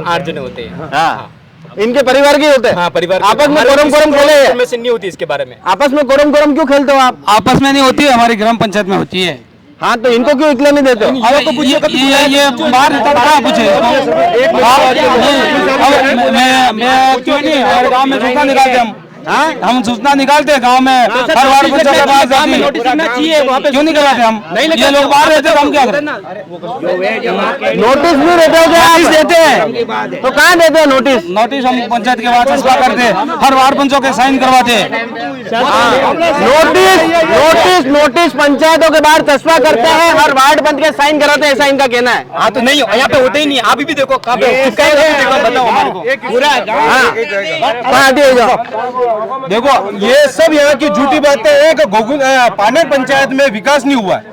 8 जने होते हैं। हाँ, इनके परिवार के होते हैं। हाँ, परिवार आपस में कोरम खेले में से नहीं होती इसके बारे में। आपस में कोरम क्यों खेलते हो आप? आपस में नहीं होती है, हमारी ग्राम पंचायत में होती है। हाँ, तो इनको क्यों इतला नहीं देते हो? ये बाहर कहाँ पूछे, मैं क्यों नहीं, हमारे गाँव में सूचना निकालते हम सूचना निकालते हैं गांव में, हर वार्ड पंचायत के पास जाती है, क्यों नहीं करवाते हम? ये लोग बाहर रहते हैं, हम क्या करें? नोटिस भी देते हो क्या? देते हैं, तो कहाँ देते हैं नोटिस? नोटिस हम पंचायत के बाद चस्पा करते हैं, हर वार्ड पंचों के साइन करवाते हैं। नोटिस पंचायतों के बाहर चस्पा करते हैं, हर वार्ड पंच के साइन कराते हैं, ऐसा इनका कहना है। हाँ, तो नहीं, यहाँ पे होते ही नहीं। आप भी देखो कहाँ पे बताओ हमारे को पूरा। देखो, ये सब यहाँ की झूठी बातें हैं कि पानेर पंचायत में विकास नहीं हुआ है।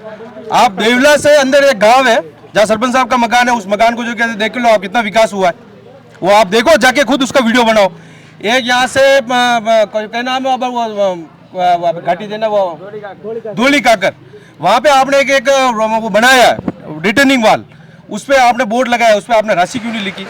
आप देवला से अंदर एक गांव है जहाँ सरपंच साहब का मकान है, उस मकान को जो कहते देख लो आप, कितना विकास हुआ है वो आप देखो, जाके खुद उसका वीडियो बनाओ। एक यहाँ से क्या नाम है वो घाटी देना, वो धोली काकर, वहाँ पे आपने एक वो बनाया है रिटर्निंग वाल, उस पे आपने बोर्ड लगाया, उस पे आपने राशि क्यों नहीं लिखी?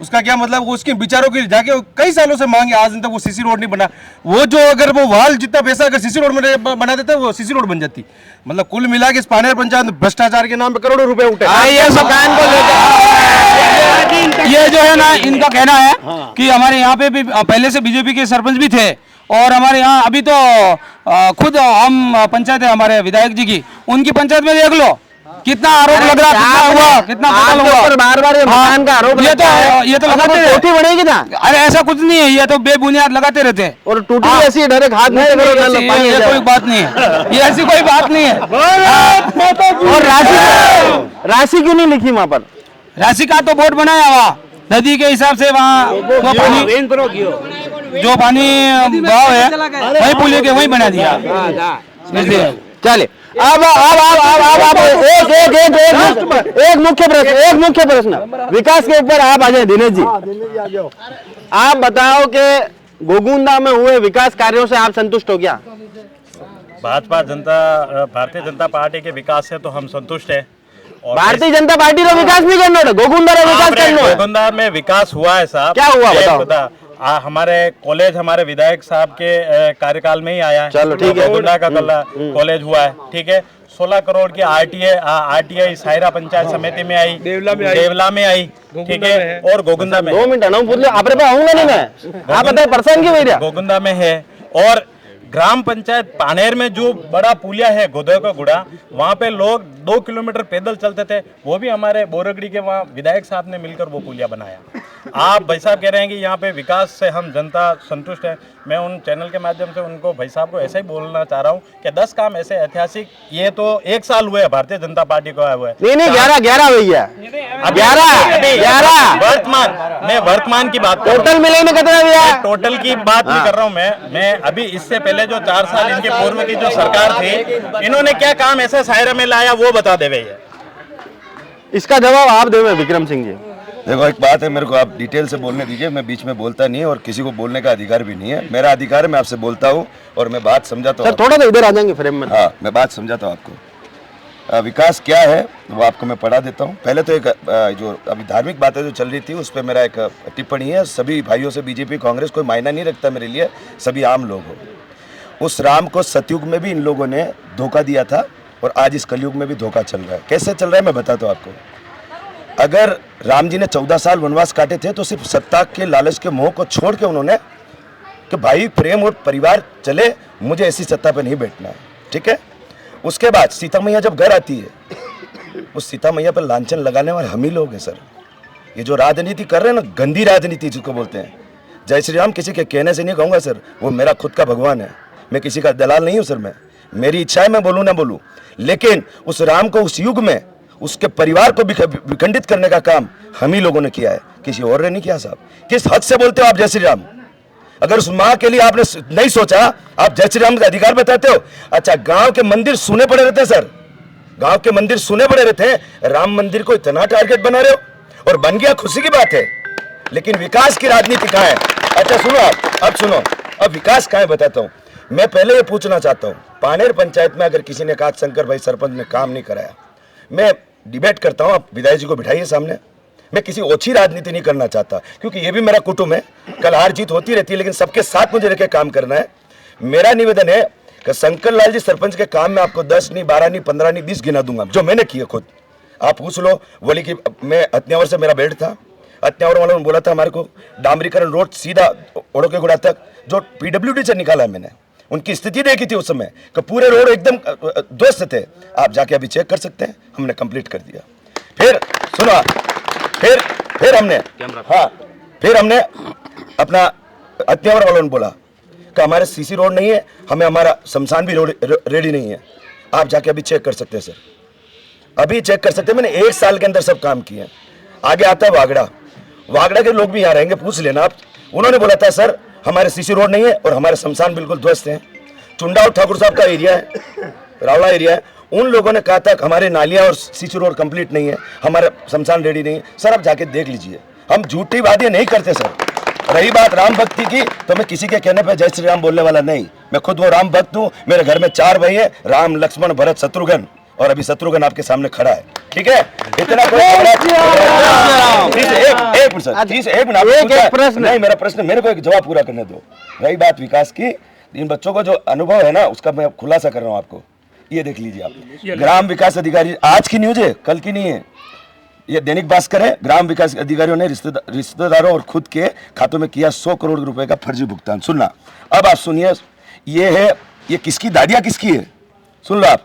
उसका क्या मतलब? वो उसके विचारों के लिए जाके कई सालों से मांगे, आज तक वो सीसी रोड नहीं बना। वो जो अगर वो वाल जितना पैसा अगर सीसी रोड में बना देते वो सीसी रोड बन जाती। मतलब कुल मिला के इस पानेर पंचायत में भ्रष्टाचार के नाम पे करोड़ों रुपए उठे। ये सब ये जो है ना, इनका कहना है कि हमारे यहाँ पे भी पहले से बीजेपी के सरपंच भी थे, और हमारे यहाँ अभी तो खुद हम पंचायत है हमारे विधायक जी की, उनकी पंचायत में देख लो कितना आरोप लग रहा, कितना हुआ, कितना बार-बार ये मकान का आरोप ये तो लगाते हैं। टूटी बढ़ेगी ना? अरे ऐसा कुछ नहीं है, ये तो बेबुनियाद लगाते रहते हैं। और टूटी ऐसी डायरेक्ट हाथ में ये कोई बात नहीं है, ये ऐसी कोई बात नहीं है। और राशि क्यों नहीं लिखी वहाँ पर? राशि का तो बोर्ड बनाया हुआ नदी के हिसाब से, वहाँ जो पानी बहाव है वही पुलिया के वही बना दिया। चले, अब एक मुख्य प्रश्न विकास के ऊपर आप आ जाए दिनेश जी। आप बताओ कि गोगुंदा में हुए विकास कार्यों से आप संतुष्ट हो क्या? भारतीय जनता पार्टी के विकास से तो हम संतुष्ट है। भारतीय जनता पार्टी रो विकास नहीं करना है, गोगुंदा रो विकास करना है। गोगुंदा में विकास हुआ है साहब। क्या हुआ बताओ? हमारे कॉलेज हमारे विधायक साहब के कार्यकाल में ही आया है। चलो ठीक है, गोगुंदा का कॉलेज हुआ है, ठीक है। 16 करोड़ की आरटीआई सायरा पंचायत समिति में आई, देवला में आई, ठीक है, और गोगुंदा में। 2 मिनट आप आऊंगा नहीं मैं, आप बताए परेशान क्यों हो? गोगुंदा में है। और ग्राम पंचायत पानेर में जो बड़ा पुलिया है गोदय का गुड़ा, वहाँ पे लोग 2 किलोमीटर पैदल चलते थे, वो भी हमारे बोरगड़ी के वहाँ विधायक साहब ने मिलकर वो पुलिया बनाया। आप भाई साहब कह रहे हैं कि यहाँ पे विकास से हम जनता संतुष्ट है। मैं उन चैनल के माध्यम से उनको भाई साहब को ऐसा ही बोलना चाह रहा हूँ कि 10 काम ऐसे ऐतिहासिक, ये तो 1 साल हुए है भारतीय जनता पार्टी को आए हुए। नहीं 11 भैया, 11 वर्तमान की बात टोटल मिले में कितना भैया? टोटल की बात नहीं कर रहा हूँ मैं अभी इससे पहले जो 4 साल इनके पूर्व की जो सरकार थी, इन्होंने क्या काम ऐसा सायरा में लाया वो बता दे भैया। इसका जवाब आप दे विक्रम सिंह जी। देखो, एक बात है, मेरे को आप डिटेल से बोलने दीजिए, मैं बीच में बोलता नहीं है और किसी को बोलने का अधिकार भी नहीं है। मेरा अधिकार है, मैं आपसे बोलता हूँ और मैं बात समझाता हूँ। थोड़ा सा इधर आ जाएंगे फ्रेम में। हाँ, मैं बात समझाता हूँ आपको। विकास क्या है वो आपको मैं पढ़ा देता हूँ। पहले तो एक जो अभी धार्मिक बातें जो चल रही थी उस पर मेरा एक टिप्पणी है। सभी भाइयों से बीजेपी कांग्रेस कोई मायना नहीं रखता मेरे लिए, सभी आम लोग हो। उस राम को सतयुग में भी इन लोगों ने धोखा दिया था और आज इस कलयुग में भी धोखा चल रहा है। कैसे चल रहा है मैं बताता हूँ आपको। अगर राम जी ने 14 साल वनवास काटे थे तो सिर्फ सत्ता के लालच के मोह को छोड़ के उन्होंने कि भाई प्रेम और परिवार चले, मुझे ऐसी सत्ता पर नहीं बैठना है, ठीक है। उसके बाद सीता मैया जब घर आती है उस सीता मैया पर लांछन लगाने वाले हम ही लोग हैं सर। ये जो राजनीति कर रहे हैं ना, गंदी राजनीति जिसको बोलते हैं, जय श्री राम किसी के कहने से नहीं कहूँगा सर, वो मेरा खुद का भगवान है, मैं किसी का दलाल नहीं हूँ सर। मैं, मेरी इच्छा है मैं बोलूँ ना बोलूँ, लेकिन उस राम को उस युग में उसके परिवार को विखंडित करने का काम हम ही लोगों ने किया है, किसी और ने नहीं किया साहब। किस हद से बोलते हो आप जय श्री राम? अगर उस माँ के लिए आपने नहीं सोचा, आप जय श्री राम का अधिकार बताते हो। अच्छा, गांव के मंदिर सुने पड़े रहते हैं सर, गांव के मंदिर सुने पड़े रहते हैं, राम मंदिर को इतना टारगेट बना रहे हो, और बन गया खुशी की बात है, लेकिन विकास की राजनीति कहाँ है? अच्छा सुनो आप, अब सुनो, अब विकास कहाँ है बताता हूँ। मैं पहले ये पूछना चाहता हूँ, पानेर पंचायत में अगर किसी ने कहा शंकर भाई सरपंच ने काम नहीं कराया, मैं डिबेट करता हूँ, आप विधायक जी को बिठाइए सामने। मैं किसी ओछी राजनीति नहीं करना चाहता, क्योंकि ये भी मेरा कुटुंब है, कल हार जीत होती रहती है, लेकिन सबके साथ मुझे रह काम करना है। मेरा निवेदन है कि शंकर लाल जी सरपंच के काम में आपको 10 नहीं, 12 नहीं, 15 नहीं, 20 गिना दूंगा, जो मैंने किए खुद। आप पूछ लो, बोली कि मैं अत्न्यावर से मेरा बेल्ट था, अत्न्यावर वालों ने बोला था हमारे को डामरीकरण रोड सीधा ओड़ो के गुड़ा तक, जो PWD से निकाला है मैंने, उनकी स्थिति देखी थी उस समय कि पूरे रोड एकदम ध्वस्त थे। आप जाके अभी चेक कर सकते हैं, हमने कंप्लीट कर दिया। फिर सुनो, फिर हमने, हाँ, फिर हमने अपना अत्न्यावर वालों ने बोला कि हमारे CC रोड नहीं है, हमें हमारा शमशान भी रोड रेडी नहीं है। आप जाके अभी चेक कर सकते हैं सर, अभी चेक कर सकते हैं, मैंने 1 साल के अंदर सब काम किए हैं। आगे आता है वागड़ा के लोग भी यहाँ रहेंगे, पूछ लेना आप। उन्होंने बोला था सर हमारे CC रोड नहीं है और हमारे शमशान बिल्कुल ध्वस्त हैं। चुंडाव ठाकुर साहब का एरिया है, रावला एरिया है, उन लोगों ने कहा था हमारे नालियाँ और CC रोड कंप्लीट नहीं है, हमारे शमशान रेडी नहीं है। सर आप जाके देख लीजिए, हम झूठी बातें नहीं करते सर। रही बात राम भक्ति की, तो मैं किसी के कहने पे जय श्री राम बोलने वाला नहीं, मैं खुद वो राम भक्त हूँ। मेरे घर में 4 भाई है, राम, लक्ष्मण, भरत, शत्रुघ्न, और अभी शत्रुघ्न आपके सामने खड़ा है, ठीक है? इतना कोई एक प्रश्न नहीं, मेरा प्रश्न, मेरे को एक जवाब पूरा करने दो। रही बात विकास की, इन बच्चों को जो अनुभव है ना, उसका मैं खुलासा कर रहा हूँ आपको। ये देख लीजिए आप, ग्राम विकास अधिकारी, आज की न्यूज है, कल की नहीं है, ये दैनिक भास्कर है। ग्राम विकास अधिकारियों ने रिश्तेदारों और खुद के खातों में किया 100 करोड़ रुपए का फर्जी भुगतान। सुनना, अब आप सुनिए, ये है, ये किसकी दादिया किसकी है, सुन लो आप।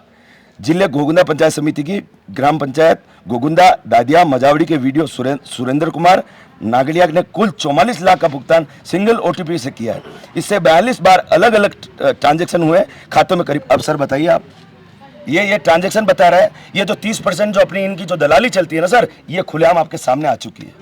जिले घोगुंदा पंचायत समिति की ग्राम पंचायत घोगुंदा दादिया मजावड़ी के वीडियो सुरेंद्र कुमार नागलिया ने कुल 44 लाख का भुगतान सिंगल OTP से किया है। इससे 42 बार अलग अलग ट्रांजैक्शन हुए खातों में करीब। अब सर बताइए आप, ये ट्रांजैक्शन बता रहा है, ये जो 30% जो अपनी इनकी जो दलाली चलती है ना सर, ये खुलेआम आपके सामने आ चुकी है।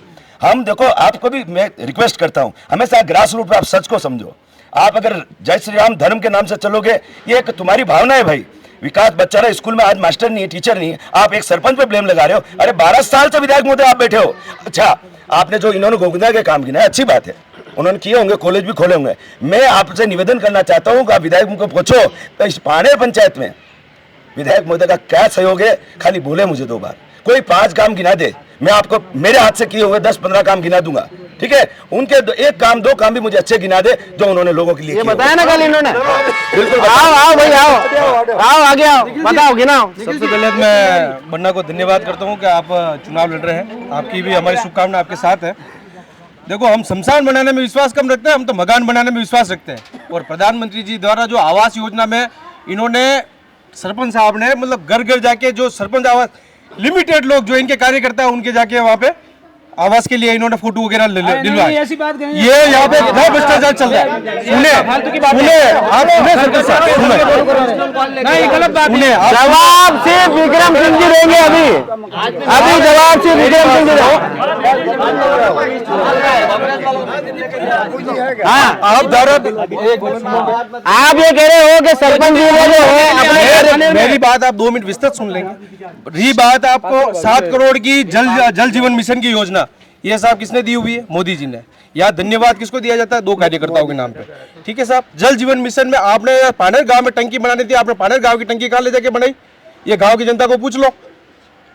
हम देखो, आपको भी मैं रिक्वेस्ट करता हूं, हमेशा ग्रास रूट पे आप सच को समझो। आप अगर जय श्री राम धर्म के नाम से चलोगे, ये एक तुम्हारी भावना है भाई। विकास बच्चा रहा स्कूल में, आज मास्टर नहीं है, टीचर नहीं है, आप एक सरपंच पे ब्लेम लगा रहे हो। अरे 12 साल से विधायक महोदय आप बैठे हो। अच्छा, आपने जो इन्होंने घोगुंदा के काम किया है, अच्छी बात है, उन्होंने किए होंगे, कॉलेज भी खोले होंगे। मैं आपसे निवेदन करना चाहता हूँ कि आप विधायक को पूछो तो इस पानेर पंचायत में विधायक महोदय का क्या सहयोग है, खाली बोले मुझे 2 बार, कोई 5 काम गिना दे, मैं आपको मेरे हाथ से किए हुए 10-15 काम गिना दूंगा, ठीक है? उनके 1 काम 2 काम भी मुझे अच्छे गिना दे जो उन्होंने लोगों के लिए ये बताया ना कल इन्होंने। बिल्कुल, आओ भाई, आओ आगे आओ, बताओ गिनाओ। सबसे पहले मैं बन्ना को धन्यवाद करता हूँ कि आप चुनाव लड़ रहे हैं, आपकी भी हमारी शुभकामना आपके साथ है। देखो, हम शमशान बनाने में विश्वास कम रखते हैं, हम तो मकान बनाने में विश्वास रखते हैं। और प्रधानमंत्री जी द्वारा जो आवास योजना में इन्होंने, सरपंच साहब ने, मतलब घर घर जाके जो सरपंच आवास, लिमिटेड लोग जो इनके कार्यकर्ता है उनके जाके वहाँ पे आवास के लिए इन्होंने फोटो वगैरह दिलवाए। ऐसी बात कहीं, ये यहाँ पे बहुत भ्रष्टाचार चल रहा है। जवाब सिर्फ विक्रम सिंह जी देंगे। अभी जवाब सिर्फ विक्रम सिंह जी। हाँ, आप ये कह रहे हो कि सरपंच जी ने जो है अपने, मेरी बात आप 2 मिनट विस्तृत सुन लेंगे। रही बात आपको 7 करोड़ की जल जीवन मिशन की योजना, ये साहब किसने दी हुई है? मोदी जी ने। यहाँ धन्यवाद किसको दिया जाता है? 2 कार्यकर्ताओं के नाम पे, ठीक है साहब। जल जीवन मिशन में आपने पानेर गांव में टंकी बनानी थी, आपने पानेर गांव की टंकी कहाँ ले जाके बनाई? ये गांव की जनता को पूछ लो,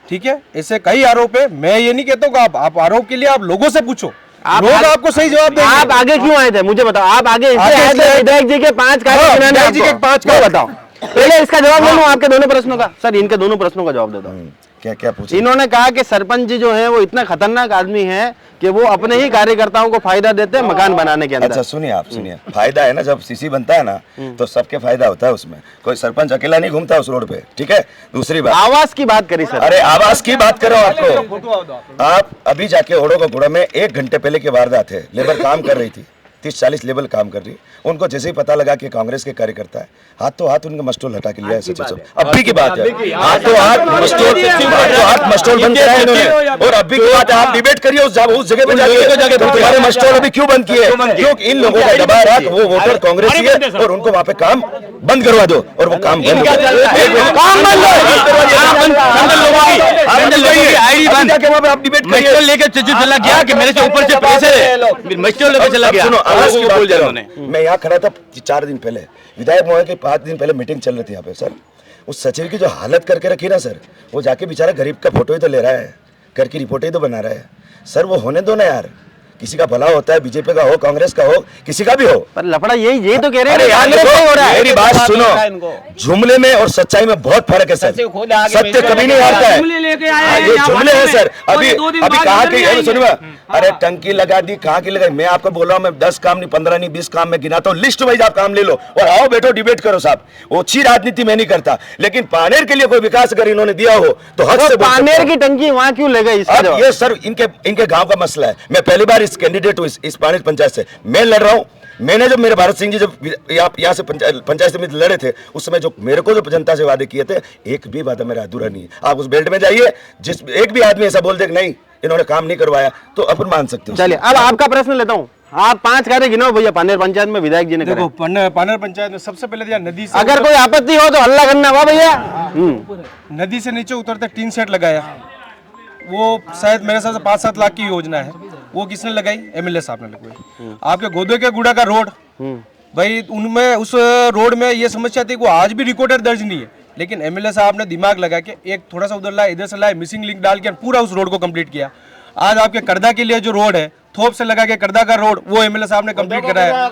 ठीक है? ऐसे कई आरोप है, मैं ये नहीं कहता हूँ आप आरोप के लिए आप लोगों से पूछो, लोग आपको सही जवाब देंगे। आप आगे क्यों आए थे मुझे बताओ? आप आगे इसलिए आए थे विधायक जी के 5 कार्य बताओ। पहले इसका जवाब ले लूं आपके दोनों प्रश्नों का। सर, इनके दोनों प्रश्नों का जवाब देता हूँ। क्या क्या पूछे? इन्होंने कहा कि सरपंच जी जो है वो इतना खतरनाक आदमी है कि वो अपने ही कार्यकर्ताओं को फायदा देते हैं मकान बनाने के अंदर। अच्छा सुनिए आप, सुनिए, फायदा है ना, जब सीसी बनता है ना तो सबके फायदा होता है उसमें, कोई सरपंच अकेला नहीं घूमता उस रोड पे, ठीक है। दूसरी बात, आवास की बात करी सर। अरे आवास की बात करो आपको, आप अभी जाके ओड़ो का गुड़ा में 1 घंटे पहले की वारदात है, लेबर काम कर रही थी, 30-40 लेबर काम कर रही, उनको जैसे ही पता लगा कि कांग्रेस के कार्यकर्ता है, हाथों हाथ उनका मस्टोल हटा के लिया है। अभी की बात है, हाथों हाथ मस्टोल बंद किया है इन्होंने, और अभी की बात है, आप डिबेट करिए उस जगह पे जाके तुम्हारे मस्टोल अभी क्यों बंद किए, क्योंकि इन लोगों का दबाव रहा कि वो वोटर कांग्रेसी है और उनको वहाँ पे काम बंद करवा दो, और वो काम बंद आप डिबेट करिए लेकर चला गया कि मेरे से ऊपर से पैसे मस्टोल लेकर चला गया। मैं यहाँ खड़ा था 4 दिन पहले, विधायक महोदय के 5 दिन पहले मीटिंग चल रही थी यहाँ पे सर, उस सचिव की जो हालत करके रखी ना सर, वो जाके बेचारा गरीब का फोटो ही तो ले रहा है, घर की रिपोर्ट ही तो बना रहा है सर, वो होने दो ना यार, किसी का भला होता है, बीजेपी का हो, कांग्रेस का हो, किसी का भी हो, पर लफड़ा यही तो कह रहे अरे यार हो रहा है। मेरी बात सुनो, जुमले में और सच्चाई में बहुत फर्क है सर, सत्य कभी नहीं हारता है, ये जुमले हैं सर। अभी कहा कि सुनिए, अरे टंकी लगा दी, कहाँ की लगाई, मैं आपको बोल रहा हूँ, मैं 10 काम नहीं, 15 नहीं, 20 काम में गिनाता हूँ, लिस्ट वाइज आप काम ले लो और आओ बैठो डिबेट करो साहब। वो अच्छी राजनीति मैं नहीं करता, लेकिन पानेर के लिए कोई विकास अगर इन्होंने दिया हो तो हद से पानेर की टंकी वहाँ क्यों ले गई? ये सर इनके गांव का मसला है। मैं पहली बार इस कैंडिडेट हूँ, इस पानेर पंचायत से मैं लड़ रहा हूँ। मैंने जब मेरे भारत सिंह जी जब यहाँ से पंचायत समिति लड़े थे, उस समय जो मेरे को जो जनता से वादे किए थे, एक भी वादा मेरा अधूरा नहीं है। आप उस बेल्ट में जाइए, जिस एक भी आदमी ऐसा बोल दे कि नहीं इन्होंने काम नहीं करवाया, तो अपन मान सकते हो। चलिए अब आपका प्रश्न लेता हूँ, आप 5 कार्य गिनो भैया पानेर पंचायत में विधायक जी ने देखो पानेर पंचायत में सबसे पहले दिया नदी से, अगर कोई आपत्ति हो तो हल्ला करना हुआ भैया। नदी से नीचे उतरते टीन सेट लगाया, वो शायद मेरे हिसाब से 5-7 लाख की योजना है, वो किसने लगाई? एमएलए साहब ने लगाई। आपके गोदे के गुड़ा का रोड, भाई उनमें उस रोड में ये समस्या थी कि आज भी रिकॉर्डर दर्ज नहीं है, लेकिन एमएलए साहब ने दिमाग लगा के एक थोड़ा सा उधर लाए, इधर से लाए, मिसिंग लिंक डाल के पूरा उस रोड को कंप्लीट किया। आज आपके करदा के लिए जो रोड है, थोप से लगा के करदा का रोड, वो एमएलए साहब ने कंप्लीट कराया।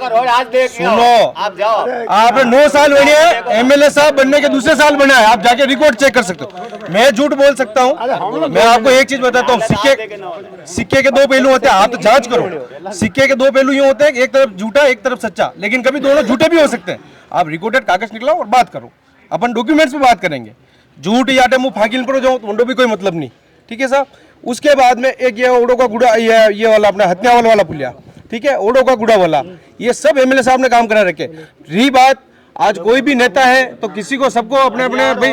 सुनो, आपने 9 साल हुए हैं, एमएलए साहब बनने के दूसरे साल बना है, आप जाके रिकॉर्ड चेक कर सकते हो। मैं झूठ बोल सकता हूँ? मैं आपको एक चीज बताता हूँ, सिक्के के 2 पहलू होते हैं, आप तो जांच करो। सिक्के के 2 पहलू ये होते हैं, एक तरफ झूठा एक तरफ सच्चा, लेकिन कभी दोनों झूठे भी हो सकते हैं। आप रिकॉर्डेड कागज निकलाओ और बात करो, अपन डॉक्यूमेंट्स पे बात करेंगे। झूठ या मुंह फाकिल पर जाओ तो भी कोई मतलब नहीं, ठीक है साहब। उसके बाद में एक ये ओडो का गुड़ा, ये वाला अपना हत्यावल वाला पुलिया, ठीक है, ओडो का गुड़ा वाला, ये सब एमएलए साहब ने काम करा रखे। रही बात, आज कोई भी नेता है तो किसी को सबको अपने अपने भाई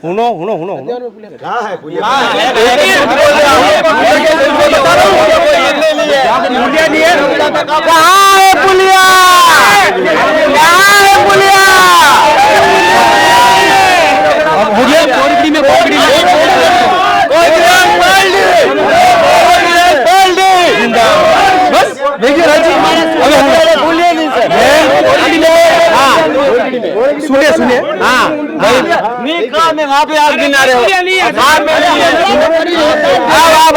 हुनो सुनिए सुनिए, हाँ में वहाँ पे आप गिना रहे हो,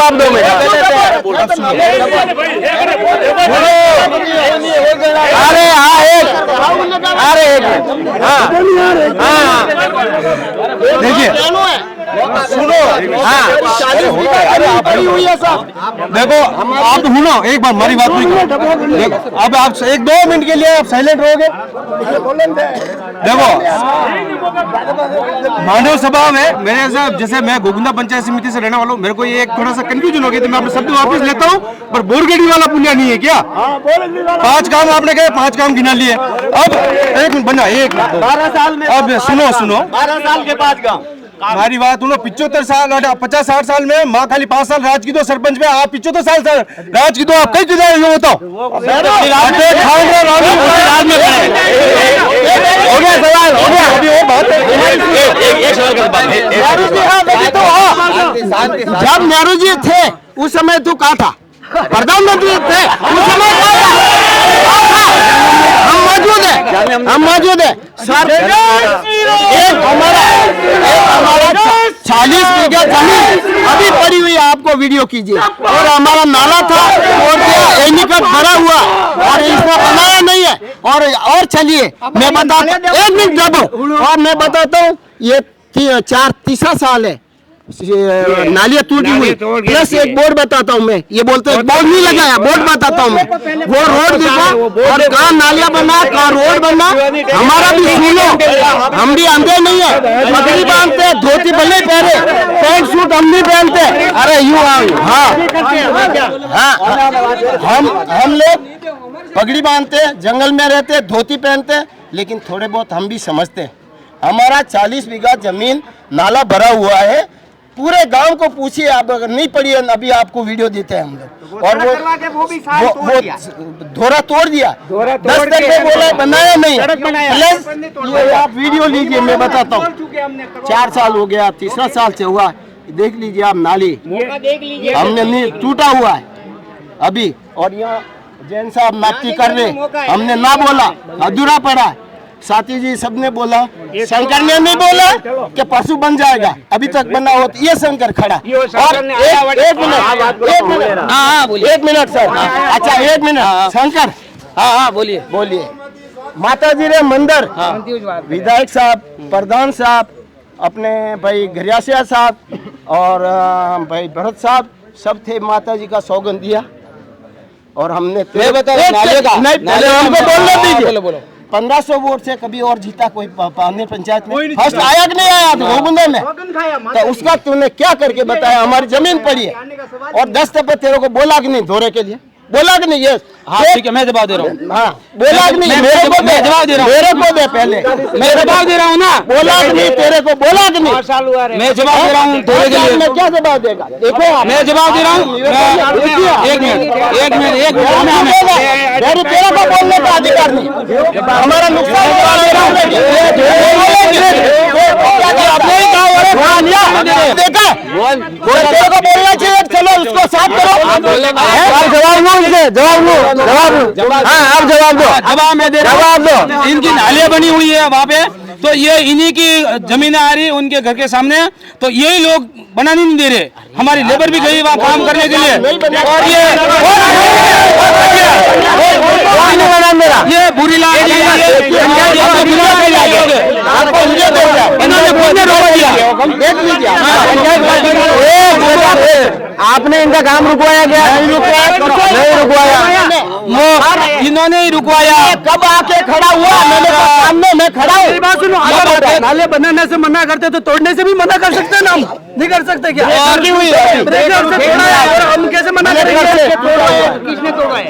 आप 2 मिनट, अरे हाँ एक हाँ देखिए सुनो, हाँ देखो आप सुनो, एक बार हमारी बात नहीं, देखो अब आप 1-2 मिनट के लिए आप साइलेंट रहोगे। देखो मानव स्वभाव है मेरे साहब, जैसे मैं गोविंदा पंचायत समिति से रहने वाला हूँ, मेरे को ये एक थोड़ा सा कंफ्यूजन हो गया, तो मैं अपने शब्द वापस लेता हूँ। पर बोरगेडी वाला पुलिया नहीं है क्या? 5 काम आपने कहे, 5 काम गिना लिए। अब 1 मिनट बना, 1 मिनट 12 साल में, अब सुनो 12 साल के 5 काम, हमारी बात सुनो। 75 साल 50-60 साल में माँ खाली 5 साल राज की दो सरपंच में, आप 75 साल राज की दो, आप कहीं किधर ये बताओ? हो गया सवाल, हो गया अभी वो बात जब नेहरू जी थे उस समय तू कहा था, प्रधानमंत्री थे उस समय हम मौजूद है सर। एक हमारा 40 बीघा जमीन अभी पड़ी हुई है, आपको वीडियो कीजिए, और हमारा नाला था और एनिकट भरा हुआ और इसको बनाया नहीं है। और चलिए मैं बताता, 1 मिनट जब, और मैं बताता हूँ, ये 3 तीसरा साल है नालियां टूटी हुई, प्लस एक बोर्ड बताता हूँ मैं, ये बोलते हैं बोर्ड नहीं लगाया, बोर्ड बताता हूँ मैं, वो रोड दिखा और कहाँ नालियां बना, कहाँ रोड बना, हमारा भी सुनो, हम भी अंधे नहीं है, पगड़ी बांधते, धोती भले पहने, पैंट सूट हम नहीं पहनते, अरे यूं हम लोग पगड़ी बांधते, जंगल में रहते, धोती पहनते, लेकिन थोड़े बहुत हम भी समझते हैं। हमारा 40 बीघा जमीन नाला भरा हुआ है, पूरे गांव को पूछिए, आप अगर नहीं पड़ी है, अभी आपको वीडियो देते हैं हम लोग, और वो धोरा तोड़ दिया, 10 तक में बोला बनाया नहीं, प्लस ये आप वीडियो लीजिए, मैं बताता हूँ, 4 साल हो गया, तीसरा साल से हुआ, देख लीजिए आप नाली हमने नहीं टूटा हुआ है अभी, और यहाँ जैन साहब नाट्य कर रहे, हमने ना बोला, अधूरा पड़ा, साथी जी सबने बोला, शंकर ने नहीं बोला कि परसों बन जाएगा, अभी तक बना हो, ये शंकर खड़ा, और एक मिनट सर, अच्छा 1 मिनट शंकर, हाँ बोलिए, माता जी रे मंदिर, विधायक साहब, प्रधान साहब, अपने भाई घरियासिया साहब और भाई भरत साहब सब थे, माता जी का सौगंध दिया, और हमने हमको बोलने दीजिए, 1500 वोट से कभी और जीता कोई पानी पंचायत में, फर्स्ट आया कि नहीं आया घोगुंदे में, तो उसका तूने क्या करके बताया, हमारी जमीन पड़ी है, और 10 पे तेरे को बोला कि नहीं धोरे के लिए, बोला कि नहीं, यस हाँ ठीक है, मैं जवाब दे रहा हूँ, हाँ बोला कि नहीं, मेरे को जवाब दे रहा हूँ, मेरे को दे पहले, मैं जवाब दे रहा हूँ ना, बोला कि नहीं, तेरे को बोला कि नहीं, मैं जवाब दे रहा हूँ धोरे के लिए, मैं क्या जवाब देगा, देखो मैं जवाब दे रहा हूँ, एक मिनट तेरे को बोलने का अधिकार नहीं, हमारा नुकसान देखा, तेरे को बोलना चाहिए, चलो उसको साफ करो, जवाब मैं दे रहा हूँ, इनकी नालियां बनी हुई है वहाँ पे, तो ये इन्हीं की जमीनें आ रही उनके घर के सामने, तो यही लोग बनाने नहीं दे रहे, हमारी लेबर भी गई वहाँ काम करने के लिए, और ये बुरी आपने इनका काम रुकवाया क्या? नहीं रुकवाया, इन्होंने ही रुकवाया, कब आके खड़ा हुआ, मैंने सामने मैं खड़ा हूँ, नाले बनाने से मना करते तो तोड़ने से भी मना कर सकते हैं ना, हम नहीं कर सकते क्या? हम कैसे मना करेंगे? किसने तोड़ा है?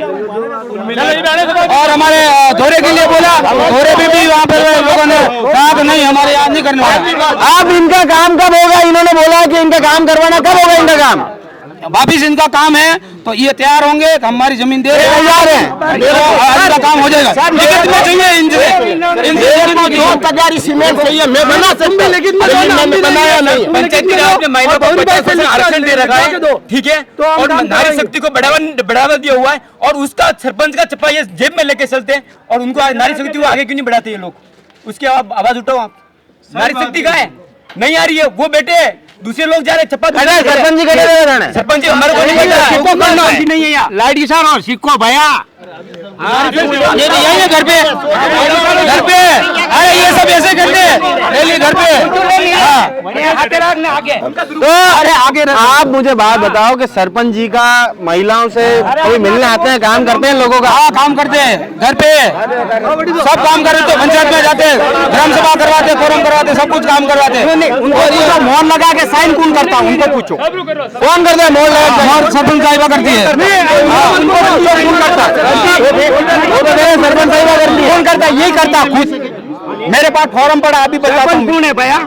और हमारे धोरे के लिए बोला, धोरे भी वहाँ पे लोगों ने कहा कि नहीं हमारे याद नहीं करने वाला। अब इनका काम कब होगा? इन्होंने बोला कि इनका काम करवाना, कब होगा इनका काम? वापिस इनका काम है तो ये तैयार होंगे, हमारी जमीन दे तैयार है, इनका काम हो जाएगा। चाहिए सीमेंट चाहिए, मैं बना सकता, लेकिन मैंने बनाया नहीं। पंचायत के आपने महीनों को 50% आरक्षण दे रखा है, ठीक है, और नारी शक्ति को बढ़ावा दिया हुआ है, और उसका सरपंच का चप्पा ये जेब में लेके चलते हैं, और उनको नारी शक्ति को आगे क्यों नहीं बढ़ाते ये लोग? उसकी आवाज उठाओ आप। नारी शक्ति कहाँ है? नहीं आ रही है, वो बेटे दूसरे लोग जा रहे, चप्पा सरपंच जी सरपंच जी हमारे को नहीं है, लाइट किसान और सिक्को भैया ये नहीं है घर पे, अरे ये सब ऐसे करते हैं घर पे। तो अरे आगे आप मुझे बात बताओ कि सरपंच जी का महिलाओं से कोई मिलने आते हैं, काम करते हैं लोगों का? हाँ काम करते हैं, घर पे सब काम कर रहे थे, पंचायत में जाते, ग्राम सभा करवाते, फोरम करवाते, सब कुछ काम करवाते। उनको मोहर लगा के साइन कौन करता है? उनको पूछो कौन करता है मोहर लगा? सरपंच साहिबा करती है। सरपंच साहिबा करती है, कौन करता है? यही करता खुद। मेरे पास फॉर्म पड़ा, अभी बताता हूँ। कौन है भैया?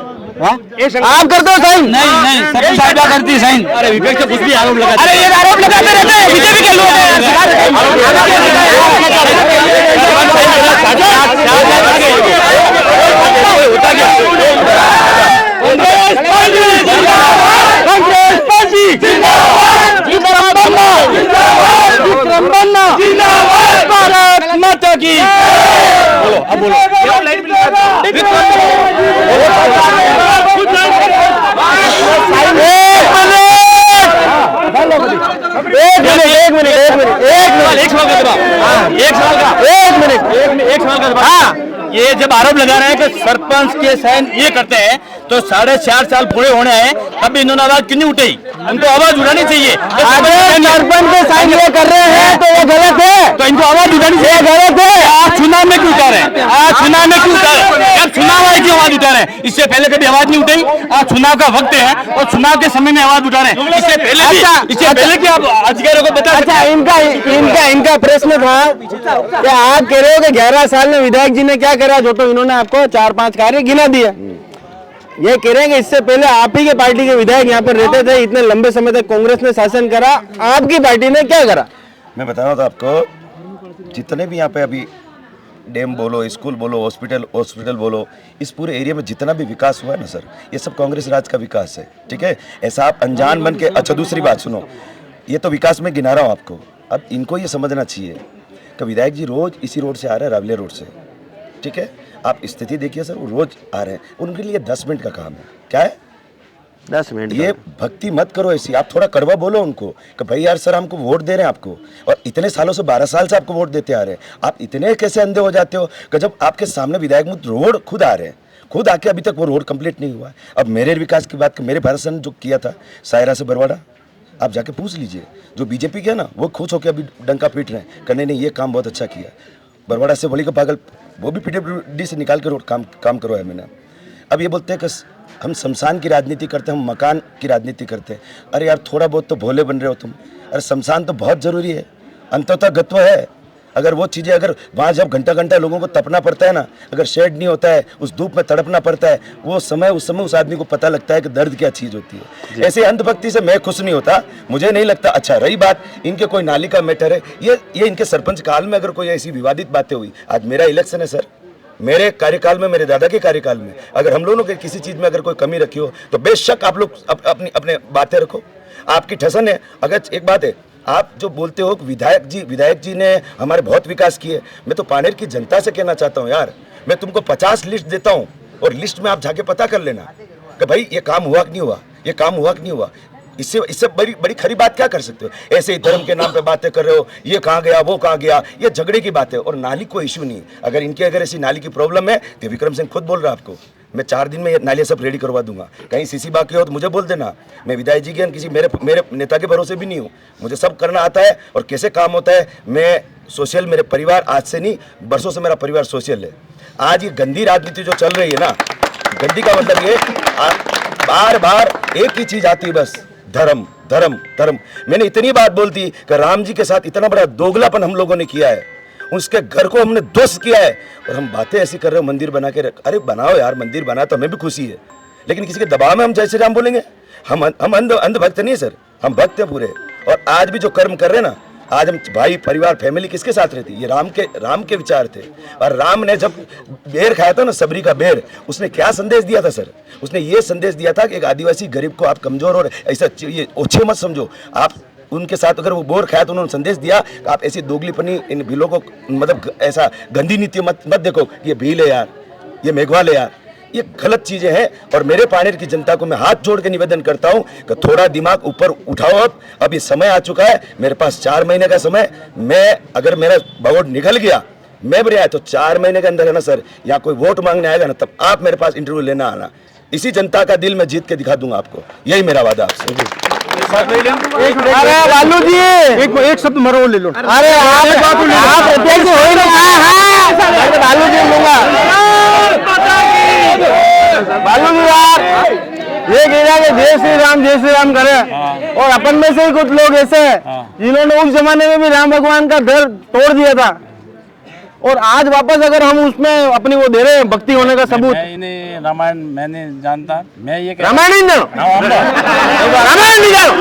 आप करते हो साइन? नहीं सरपंच साहिबा करती है साइन। अरे विवेक से कुछ भी आरोप लगा, अरे ये आरोप लगाते रहते हैं, बीजेपी के लोग भारत माता की। बोलो अब बोलो। एक मिनट ये जब आरोप लगा रहे हैं कि सरपंच के साइन ये करते हैं तो 4.5 साल पूरे होने हैं, तब इन्होंने आवाज क्यों नहीं उठाई? उनको आवाज उठानी चाहिए। सरपंच के साइन ये कर रहे हैं तो वो गलत है, तो इनको आवाज उठानी चाहिए। गलत है। आज चुनाव में क्यों उठा रहे हैं? आज चुनाव में क्यों उठा रहे हैं? जब चुनाव आए क्यों आवाज उठा रहे हैं? इससे पहले कभी आवाज नहीं उठाई। आज चुनाव का वक्त है और चुनाव के समय में आवाज उठा रहे हैं। इससे पहले कि आप अधिकारियों को बता। अच्छा, इनका प्रश्न था कि आप कह रहे हो कि 11 साल में विधायक जी ने क्या करा, जो तो इन्होंने आपको 4-5 कार्य गिना दिए। ये कह रहे हैं कि इससे पहले आप ही के पार्टी के विधायक यहाँ पर रहते थे, इतने लंबे समय तक कांग्रेस ने शासन करा, आपकी पार्टी ने क्या करा? मैं बता रहा था आपको, जितने भी यहाँ पे अभी डैम बोलो, स्कूल बोलो, हॉस्पिटल बोलो, इस पूरे एरिया में जितना भी विकास हुआ है ना सर, ये सब कांग्रेस राज का विकास है। ठीक है, ऐसा आप अनजान बन के। अच्छा, दूसरी बात सुनो, ये तो विकास में गिना रहा हूँ आपको। अब इनको ये समझना चाहिए कि विधायक जी रोज इसी रोड से आ रहे हैं, रावलिया रोड से। ठीक है, आप स्थिति देखिए सर, वो रोज आ रहे हैं, उनके लिए 10 मिनट का काम है। क्या है? 10 मिनट। ये भक्ति मत करो ऐसी, आप थोड़ा कड़वा बोलो उनको कि भाई यार सर हमको वोट दे रहे हैं आपको, और इतने सालों से 12 साल से आपको वोट देते आ रहे हैं, आप इतने कैसे अंधे हो जाते हो कि जब आपके सामने विधायक रोड खुद आ रहे हैं, खुद आके अभी तक वो रोड कंप्लीट नहीं हुआ है। अब मेरे विकास की बात, मेरे भारत ने जो किया था सायरा से बरवाड़ा, आप जाके पूछ लीजिए, जो बीजेपी के ना वो खुश होकर अभी डंका पीट रहे हैं, कहने नहीं ये काम बहुत अच्छा किया। बरवाड़ा से बोली का पागल, वो भी PWD से निकाल के रोड काम करवाया मैंने। अब ये बोलते हैं कि हम शमशान की राजनीति करते हैं, हम मकान की राजनीति करते हैं। अरे यार थोड़ा बहुत तो भोले बन रहे हो तुम। अरे शमशान तो बहुत ज़रूरी है, अंततः गत्व है। अगर वो चीज़ें, अगर वहाँ जब घंटा घंटा लोगों को तपना पड़ता है ना, अगर शेड नहीं होता है, उस धूप में तड़पना पड़ता है, वो समय उस आदमी को पता लगता है कि दर्द क्या चीज़ होती है। ऐसे अंधभक्ति से मैं खुश नहीं होता, मुझे नहीं लगता। अच्छा, रही बात इनके कोई नाली का मैटर है, ये इनके सरपंच काल में अगर कोई ऐसी विवादित बातें हुई, आज मेरा इलेक्शन है सर, मेरे कार्यकाल में, मेरे दादा के कार्यकाल में अगर हम लोगों के किसी चीज़ में अगर कोई कमी रखी हो तो बेशक आप लोग अपनी बातें रखो, आपकी ठसन है। अगर एक बात है, आप जो बोलते हो कि विधायक जी ने हमारे बहुत विकास किए, मैं तो पानेर की जनता से कहना चाहता हूँ यार, मैं तुमको 50 लिस्ट देता हूँ और लिस्ट में आप जाके पता कर लेना कि भाई ये काम हुआ कि नहीं हुआ, ये काम हुआ कि नहीं हुआ। इससे बड़ी खरी बात क्या कर सकते हो? ऐसे ही धर्म के नाम पे बातें कर रहे हो, ये कहाँ गया, वो कहाँ गया, ये झगड़े की बात है। और नाली कोई इशू नहीं, अगर ऐसी नाली की प्रॉब्लम है तो विक्रम सिंह खुद बोल रहा है आपको, मैं 4 दिन में ये नालियाँ सब रेडी करवा दूंगा। कहीं सीसी बाकी हो तो मुझे बोल देना, मैं विधायक जी के किसी मेरे नेता के भरोसे भी नहीं हूँ, मुझे सब करना आता है और कैसे काम होता है। मैं सोशल, मेरे परिवार आज से नहीं, बरसों से मेरा परिवार सोशल है। आज ये गंदी राजनीति जो चल रही है ना, गंदी का मतलब ये बार बार एक ही चीज आती है बस, धर्म धर्म धर्म। मैंने इतनी बात बोलती कि राम जी के साथ इतना बड़ा दोगलापन हम लोगों ने किया है, उसके घर को हमने ध्वस्त किया है, और हम बातें ऐसी कर रहे हो मंदिर बना के अरे बनाओ यार, मंदिर बना तो हमें भी खुशी है, लेकिन किसी के दबाव में हम जय श्री राम बोलेंगे? हम अंधभक्त नहीं सर, हम भक्त हैं पूरे। और आज भी जो कर्म कर रहे हैं ना, आज हम भाई परिवार फैमिली किसके साथ रहती, ये राम के विचार थे। और राम ने जब बेर खाया था ना, सबरी का बेर, उसने क्या संदेश दिया था सर? उसने ये संदेश दिया था कि एक आदिवासी गरीब को आप कमजोर और ऐसा ये ओछे मत समझो। आप उनके साथ अगर वो बोर खाया तो उन्होंने संदेश दिया कि आप ऐसी दोगलीपनी इन भीलों को, मतलब ऐसा गंदी नीति मत देखो, ये भील है यार, ये मेघवाल है यार, ये गलत चीजें हैं। और मेरे पानेर की जनता को मैं हाथ जोड़ के निवेदन करता हूं कि थोड़ा दिमाग ऊपर उठाओ। अब ये समय आ चुका है, मेरे पास 4 महीने का समय, मैं अगर मेरा वोट निकल गया, मैं भी आया तो 4 महीने के अंदर है ना सर, या कोई वोट मांगने आएगा ना, तब आप मेरे पास इंटरव्यू लेना आना, इसी जनता का दिल मैं जीत के दिखा दूंगा आपको, यही मेरा वादा आपसे। अरे लालू जी एक शब्द मरो ले लो। अरे आप प्रत्याशी हो ही नहीं, लालू जी लूंगा। लालू जी यार ये कह के जय श्री राम करे, और अपन में से ही कुछ लोग ऐसे हैं जिन्होंने उस जमाने में भी राम भगवान का डर तोड़ दिया था, और आज वापस अगर हम उसमें अपनी वो दे रहे हैं भक्ति होने का सबूत। मैं इन्हें रामायण मैं नहीं जानता, मैं ये रामायण नहीं जानो, रामायण नहीं जानो,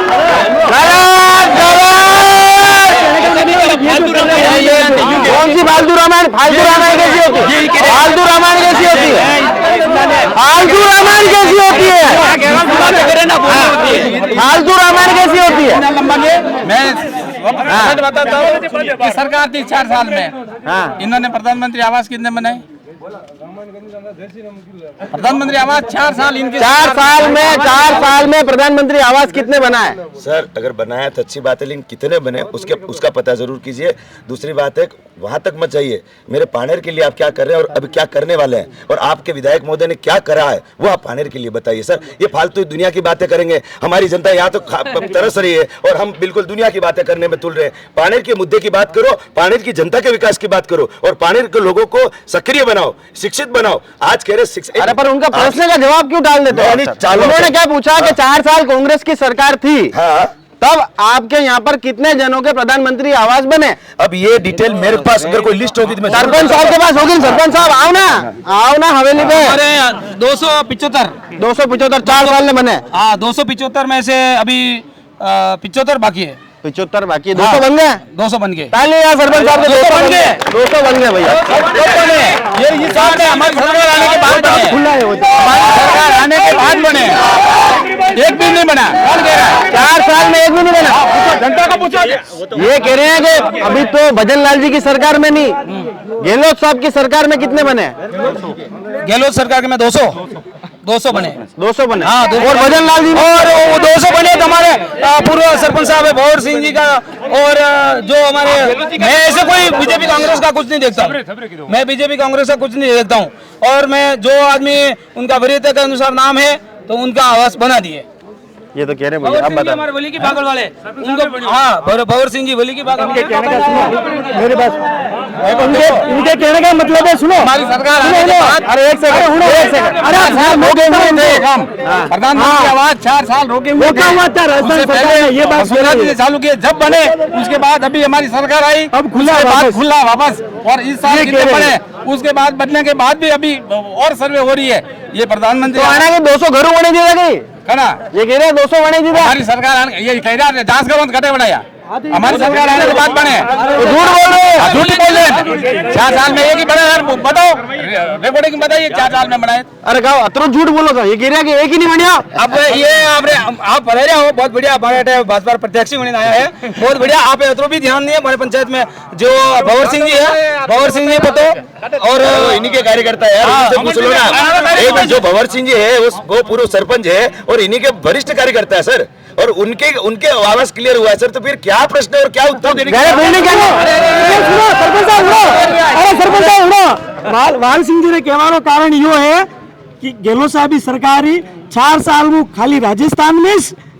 कौन सी फालतू रामायण? फालतू रामायण कैसी होती है? फालतू रामायण कैसी होती है? फालतू रामायण कैसी होती है? फालतू रामायण कैसी होती है? मैं बताता हूँ कि सरकार थी 4 साल में, इन्होंने प्रधानमंत्री आवास कितने बनाए? प्रधानमंत्री आवास 4 साल इनके 4 साल में प्रधानमंत्री आवास कितने बनाए? सर अगर बनाया तो अच्छी बात है, लेकिन कितने बने उसका पता जरूर कीजिए। दूसरी बात है, वहां तक मत जाइए, मेरे पानेर के लिए आप क्या कर रहे हैं और अभी क्या करने वाले हैं, और आपके विधायक महोदय ने क्या करा है वो आप पानेर के लिए बताइए। सर ये फालतू दुनिया की बातें करेंगे, हमारी जनता यहाँ तो तरस रही है और हम बिल्कुल दुनिया की बातें करने में तुल रहे हैं। पानेर के मुद्दे की बात करो, पानेर की जनता के विकास की बात करो और पानेर के लोगों को सक्रिय बनाओ, शिक्षित बनाओ। आज कह रहे अरे पर उनका प्रश्न का जवाब क्यों डाल देते हो? उन्होंने क्या पूछा कि 4 साल कांग्रेस की सरकार थी, हाँ तब आपके यहाँ पर कितने जनों के प्रधानमंत्री आवास बने? अब ये डिटेल मेरे पास अगर कोई लिस्ट होगी तो मैं सरपंच साहब के पास होगी। सरपंच साहब आओ ना हवेली पे। 275 4 साल में बने। हाँ 275 में से अभी 75 बाकी है। 75 बाकी, 200 बन गए। 200 बन गए। ताली यार सरपंच साहब के 200 बन गए। 200 बन गए भैया। ये हिसाब है हमारी सरकार आने के बाद बने। खुला है वो। हमारी सरकार आने के बाद बने, एक भी नहीं बना। कौन कह रहा है? 4 साल में एक भी नहीं बना। जनता को पूछो। ये कह रहे हैं कि अभी तो भजन लाल जी की सरकार में नहीं, गहलोत साहब की सरकार में कितने बने? गहलोत सरकार में 200 बने। 200 बने। हाँ, और भजन लाल जी और वो 200 बने तो हमारे पूर्व सरपंच साहब है भंवर सिंह जी का, और जो हमारे, मैं ऐसे कोई बीजेपी कांग्रेस का कुछ नहीं देखता हूँ, मैं बीजेपी कांग्रेस का कुछ नहीं देखता हूँ, और मैं जो आदमी उनका वरीयता के अनुसार नाम है तो उनका आवास बना दिए। ये तो कह रहे हैं भैया, आप बता। हमारे वली की बागल वाले उनको, हाँ भंवर सिंह जी वली की बागल। मेरी बात उनके कहने का मतलब है, सुनो हमारी सरकार आने के बाद, अरे एक सेकंड, प्रधानमंत्री आवास 4 साल रोके हुए थे। ये बात चालू किए जब बने, उसके बाद अभी हमारी सरकार आई, अब खुला वापस, और इस साल कितने बने, उसके बाद बनने के बाद भी अभी और सर्वे हो रही है। ये प्रधानमंत्री आना के 200 घरों बने दिया गई कहना, ये कह रहे हैं 200 बने दिया। हमारी सरकार ये कह रहा है 10 करोड़ कटे बढ़ाया, हमारी सरकार आने के बाद बने। झूठ बोल रहे हैं, झूठ बोल रहे हैं। 4 साल में एक ही बना यार, बताओ रिकॉर्डिंग बताइए 4 साल में बनाए। अरे कहो अतरो झूठ बोलो था, ये कह रहे हैं कि एक ही नहीं बनिया। अब ये आप पढ़े रहे हो, बहुत बढ़िया, हमारे भाजपा प्रत्याशी होने आया है, बहुत बढ़िया। आप अतरो भी ध्यान दिए, हमारे पंचायत में जो भंवर सिंह जी है, भंवर सिंह जी पतो, और इन्हीं के कार्यकर्ता है यार, उनसे पूछ लो ना। एक जो भंवर सिंह जी है वो पूर्व सरपंच है और इन्हीं के वरिष्ठ कार्यकर्ता है सर, और उनके आवास क्लियर हुआ है सर, तो फिर क्या प्रश्न है और क्या उत्तर देने वाल सिंह जी ने कहવાનો कारण यो है कि गहलोत साहब की सरकारी 4 साल में खाली राजस्थान में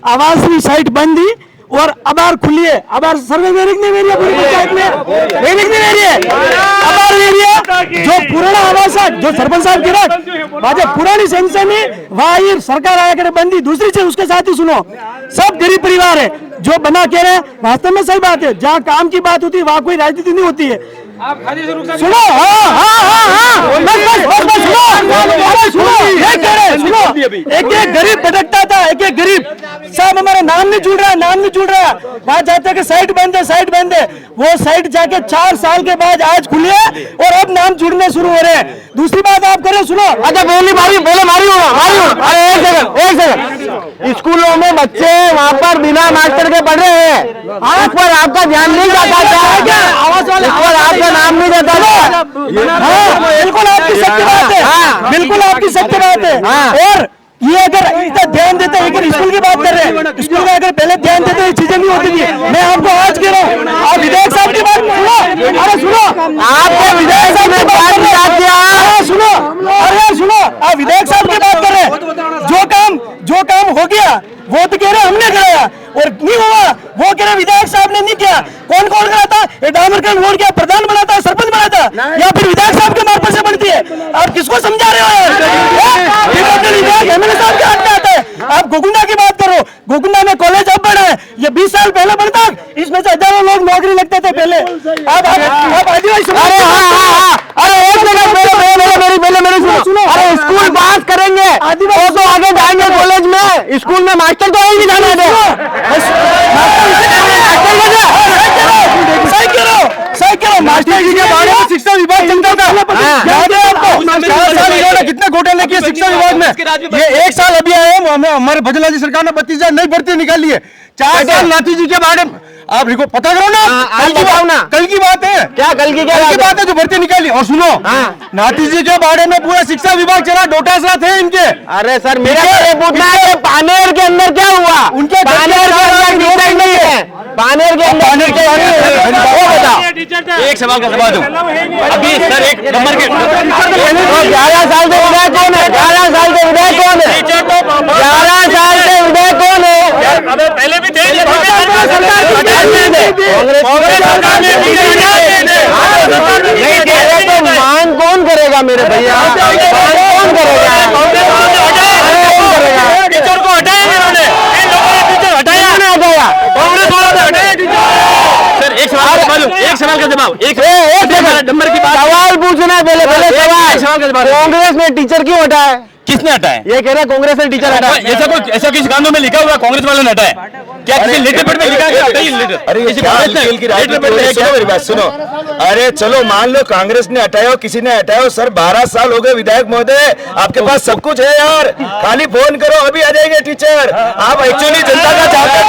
आवास की साइट बंद थी और अबार खुली है। अबार सर्वे वेरिक नहीं वेरिया पूरी पंचायत में वेरिक नहीं वेरिया, अबार वेरिया जो पुराना आवास है, जो सरपंच साहब की बाजे पुरानी सेंसन है, वहाँ ये सरकार आया करे बंदी। दूसरी चीज उसके साथ ही सुनो, सब गरीब परिवार है जो बना कह रहे हैं, वास्तव में सही बात है, जहाँ काम की बात होती है वहाँ कोई राजनीति नहीं होती है। सुनो एक गरीब भटकता था, एक गरीब साहब हमारा नाम नहीं जुड़ रहा, वहाँ जाते कि साइट बंद है, वो साइट जाके 4 साल के बाद आज खुली है और अब नाम जुड़ने शुरू हो रहे हैं। दूसरी बात आप करें, सुनो, अच्छा मारी अरे एक सेकंड, स्कूलों में बच्चे वहाँ पर बिना मास्टर के पढ़ रहे हैं, उस पर आपका ध्यान नहीं जाता क्या? आवास वाले पर आपका नाम नहीं जाता? बिल्कुल आपकी सत्य बात है, बिल्कुल आपकी सत्य बात है। और ये अगर इतना ध्यान देते हैं, अगर स्कूल की बात कर रहे हैं, स्कूल में अगर पहले ध्यान देते ये चीजें नहीं होती थी। मैं आपको आज कह रहा हूँ, आप विधायक साहब की बात सुनो, अरे सुनो, आपके विधायक साहब की बात सुनो, अरे सुनो, आप विधायक साहब की बात कर रहे हैं, जो काम हो गया वो तो कह रहे हमने कराया, और नहीं हुआ वो कह रहे विधायक साहब ने नहीं किया। कौन कराता? ये डामरकरण रोड क्या प्रधान बनाता है, सरपंच बनाता है, या फिर विधायक साहब के मार्फत से बनती है? आप किसको समझा रहे हो यार? विधायक एमएलए साहब के हाथ में आता है। आप गोकुंडा की बात करो, गोकुंडा में कॉलेज अब बना है, ये 20 साल पहले बनता, इसमें से हजारों लोग नौकरी लगते थे पहले। आप आदिवासी अरे स्कूल पास करेंगे तो आगे जाएंगे कॉलेज में, स्कूल में मास्टर तो ही नहीं जाने दे। सही करो, मास्टर जी के बारे में शिक्षा विभाग चलता था, कितने घोटाले किए शिक्षा विभाग में। ये 1 साल अभी आए हैं, हमारे भजनलाल जी सरकार ने 32,000 नई भर्ती निकाली है। 4 साल नाथी जी के बारे में आप रिको पता करो ना, कल की बात है। क्या कल की बात है जो भर्ती निकाली। और सुनो, नाथी जी के बारे में पूरा शिक्षा विभाग चला, डोटासरा थे इनके। अरे सर मेरा ये पूछना है कि पानेर के अंदर क्या हुआ? उनके पानेर के अंदर डिसाइड नहीं है, पानेर के अंदर वो बताओ। एक सवाल का जवाब दो अभी सर। एक नंबर के 11 साल से विधायक कौन है? 11 साल से विधायक कौन है? 11 साल से विधायक कौन है? पहले भी थे तो मांग कौन करेगा मेरे भैया? कौन करेगा? टीचर को हटाया इन्होंने, इन लोगों ने टीचर हटाया, हटाया कांग्रेस वालों ने हटाया टीचर। सर एक सवाल का जवाब, एक नंबर की बात। सवाल पूछना है पहले सवाल। कांग्रेस ने टीचर क्यों हटाया? किसने हटाया? ये कह रहे कांग्रेस ने टीचर हटाया। ऐसा किसी कानून में लिखा हुआ कांग्रेस वालों ने हटाया? क्या किसी लेटर पेड में लिखा है? मेरी बात सुनो। अरे चलो मान लो कांग्रेस ने हटाया हो, किसी ने हटाया हो सर, 12 साल हो गए विधायक महोदय, आपके पास सब कुछ है यार, खाली फोन करो अभी आ जाएंगे टीचर। आप एक्चुअली जनता का चाहते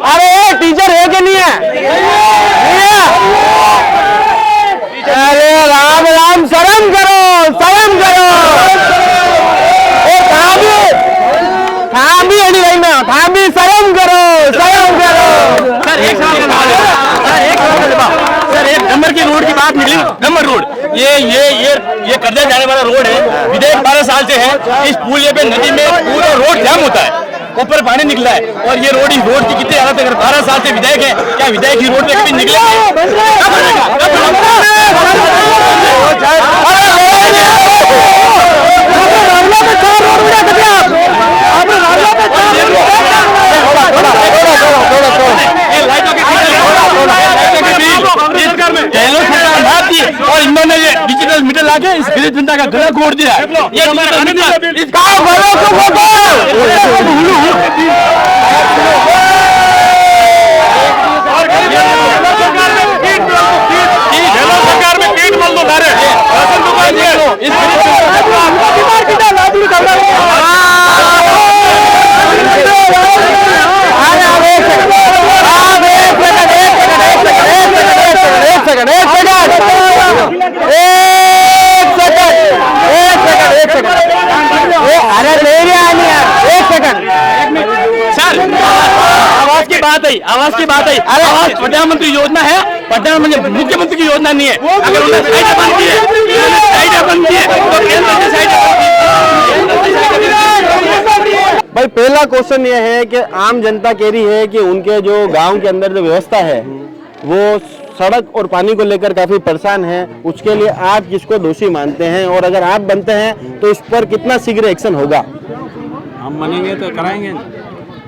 अरे टीचर है कि नहीं है? अरे राम राम, शर्म करो, शर्म करो। थांबी अड़ी लाइन में थांबी, शर्म करो, शर्म करो। सर एक सवाल का जवाब। सर एक नंबर की रोड की बात निकली, नंबर रोड, ये कर्जा जाने वाला रोड है, विधायक 12 साल से है। इस पुल पे नदी में पूरा रोड जाम होता है, ऊपर पानी निकला है, और ये रोड की कितनी हालत है। अगर 12 साल से विधायक है, क्या विधायक ही रोड पे कभी निकलेंगे? और इन्होंने ये डिजिटल मीटर लाके इस गरीब जनता का गला घोट दिया। सरकार में पीठ मल दो सारे आवास की बात आई। आवास प्रधानमंत्री योजना है, प्रधानमंत्री मुख्यमंत्री की योजना नहीं है। अगर उन्होंने साइड बंद की है तो केंद्र से साइड। भाई पहला क्वेश्चन ये है कि आम जनता कह रही है कि उनके जो गांव के अंदर जो व्यवस्था है वो सड़क और पानी को लेकर काफी परेशान है। उसके लिए आप किसको दोषी मानते हैं, और अगर आप बनते हैं तो इस पर कितना शीघ्र एक्शन होगा? हम बनेंगे तो कराएंगे।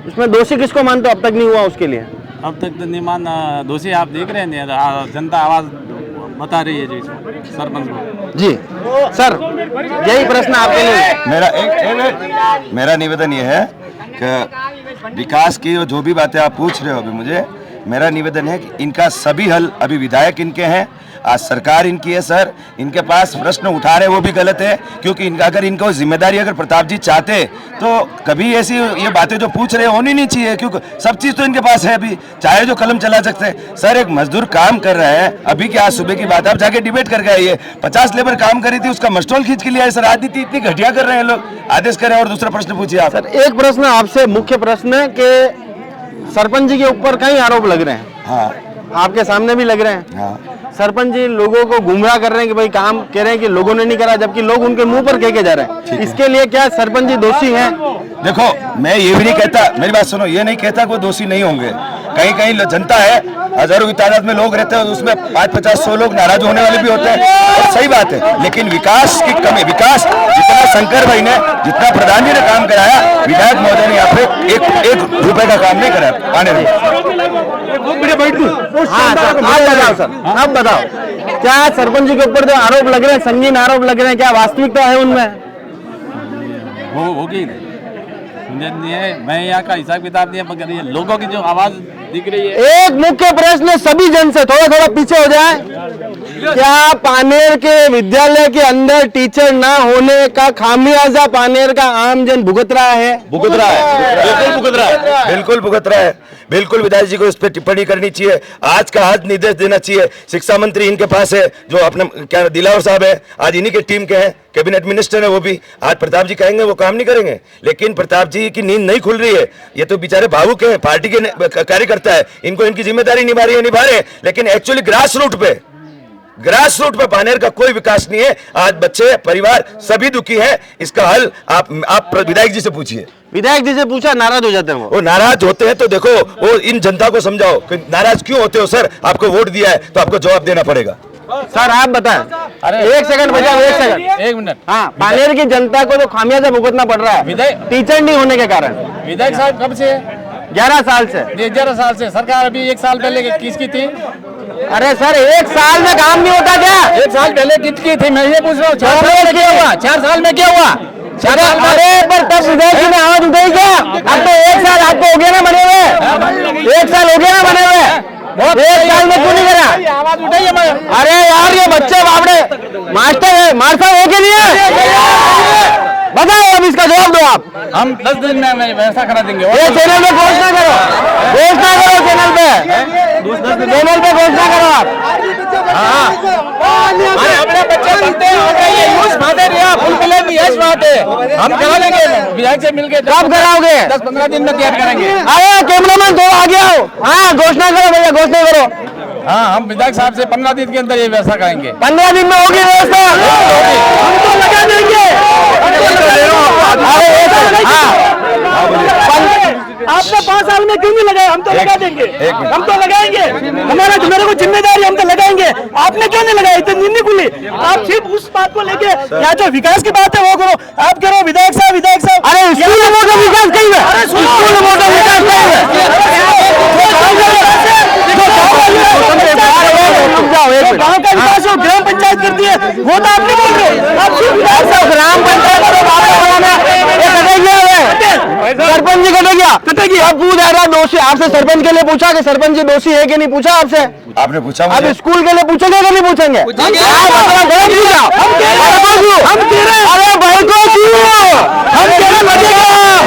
इसमें दोषी किसको मानते हो? अब तक नहीं हुआ उसके लिए? अब तक तो नहीं माना दोषी, आप देख रहे हैं जनता आवाज बता रही है जी सरपंच को। जी सर, यही प्रश्न आपके लिए। मेरा निवेदन ये है कि विकास की जो भी बातें आप पूछ रहे हो अभी मुझे, मेरा निवेदन है कि इनका सभी हल, अभी विधायक इनके हैं, आज सरकार इनकी है सर, इनके पास प्रश्न उठा रहे वो भी गलत है, क्योंकि अगर इनको जिम्मेदारी अगर प्रताप जी चाहते तो कभी ऐसी ये बातें जो पूछ रहे होनी नहीं चाहिए, क्योंकि सब चीज़ तो इनके पास है, अभी चाहे जो कलम चला सकते हैं। सर एक मजदूर काम कर रहा है, अभी क्या आज सुबह की बात है, आप जाके डिबेट करके आइए, 50 लेबर काम करी थी, उसका मस्टॉल खींच के लिया है सर। राजनीति इतनी घटिया कर रहे हैं लोग, आदेश करें। और दूसरा प्रश्न पूछिए आप। सर एक प्रश्न आपसे, मुख्य प्रश्न कि सरपंच जी के ऊपर कई आरोप लग रहे हैं। हाँ, आपके सामने भी लग रहे हैं। हाँ। सरपंच जी लोगों को गुमराह कर रहे हैं कि भाई काम कह रहे हैं कि लोगों ने नहीं करा, जबकि लोग उनके मुंह पर कह के जा रहे हैं। इसके लिए क्या सरपंच जी दोषी हैं? देखो मैं ये भी नहीं कहता, मेरी बात सुनो, ये नहीं कहता कोई दोषी नहीं होंगे। कहीं कहीं जनता है, हजारों की तादाद में लोग रहते हैं, उसमें 5, 50, 100 लोग नाराज होने वाले भी होते हैं, और सही बात है। लेकिन विकास की कमी, विकास जितना शंकर भाई ने, जितना प्रधान जी ने काम कराया, विधायक महोदय ने यहाँ पे एक रुपए का काम नहीं कराया। आने आप बताओ क्या सरपंच जी के ऊपर जो आरोप लग रहे हैं, संगीन आरोप लग रहे हैं, क्या वास्तविकता है उनमें? होगी झंझट नहीं है, मैं यहाँ का हिसाब किताब नहीं है, मगर ये लोगों की जो आवाज दिख रही है। एक मुख्य प्रश्न सभी जन से, थोड़ा थोड़ा पीछे हो जाए, क्या पानेर के विद्यालय के अंदर टीचर ना होने का खामियाजा पानेर का आम जन भुगत रहा है? भुगत रहा है, बिल्कुल भुगत रहा है, बिल्कुल भुगत रहा है। बिल्कुल विधायक जी को इस पर टिप्पणी करनी चाहिए, आज का आज निर्देश देना चाहिए। शिक्षा मंत्री इनके पास है, जो अपने क्या दिलावर साहब है, आज इन्हीं के टीम के हैं, कैबिनेट मिनिस्टर है वो भी। आज प्रताप जी कहेंगे वो काम नहीं करेंगे, लेकिन प्रताप जी की नींद नहीं खुल रही है। ये तो बेचारे भावुक हैं, पार्टी के कार्यकर्ता है, इनको इनकी जिम्मेदारी निभा रहे हैं, लेकिन एक्चुअली ग्रास रूट पे पानेर का कोई विकास नहीं है। आज बच्चे परिवार सभी दुखी हैं। इसका हल आप विधायक जी से पूछिए। विधायक जी से पूछा, नाराज हो जाते हैं वो नाराज होते हैं तो देखो, वो इन जनता को समझाओ कि नाराज क्यों होते हो सर, आपको वोट दिया है तो आपको जवाब देना पड़ेगा। सर आप बताएं। अरे एक सेकंड बचाओ, एक सेकंड, एक मिनट। हाँ, पानेर की जनता को तो खामियाजा भुगतना पड़ रहा है टीचर नहीं होने के कारण। विधायक साहब कब से? 11 साल से। 11 साल से। सरकार अभी 1 साल पहले किसकी थी? अरे सर 1 साल में काम नहीं होता क्या? 1 साल पहले किसकी थी, मैं ये पूछ रहा हूँ। 4 साल में क्या हुआ? 4 साल में क्या हुआ? अरे पर तब विधायक जी ने आवाज उठाई क्या? अब तो 1 साल आपको हो गया ना बने हुए, 1 साल हो गया ना बने हुए, 1 साल में क्यों नहीं करा? आवाज उठाइए। अरे यार ये बच्चे बापड़े मास्टर है, मास्टर हो के लिए बताओ, अब इसका जवाब दो आप। हम 10 दिन में व्यवस्था करा देंगे। ये चैनल पे घोषणा करो, चैनल पे घोषणा करो आप। अपने बच्चे बनते हैं, हम करा देंगे विधायक से मिलकर। कब कराओगे? 10-15 दिन में तैयार करेंगे। आया कैमरामैन थोड़ा आगे आओ। हाँ घोषणा करो भैया, घोषणा करो। हाँ, हम विधायक साहब से 15 दिन के अंदर ये व्यवस्था करेंगे। 15 दिन में होगी व्यवस्था, हम तो लगा देंगे। आपने 5 साल में क्यों नहीं लगाए? हम तो लगा देंगे, हम तो लगाएंगे, मेरे को जिम्मेदारी, हम तो लगाएंगे। आपने क्यों नहीं लगाया? इतनी नींद नहीं खुली। आप सिर्फ उस बात को लेके, यहाँ जो विकास की बात है वो करो। आप करो विधायक साहब, विधायक साहब। अरे स्कूल मोटा विकास कहीं है, अरे स्कूल मोटा विकास कहीं है। गाँव का विकास हो, ग्राम पंचायत करती है, वो तो आप नहीं बोल रहे। आप सिर्फ विधायक साहब, ग्राम पंचायत सरपंच जी कटेगी। अब पूछ रहा दोषी, आपसे सरपंच के लिए पूछा कि सरपंच जी दोषी है कि नहीं पूछा आपसे? आपने पूछा अब स्कूल के लिए पूछोगे कि नहीं पूछेंगे? अरे भाई को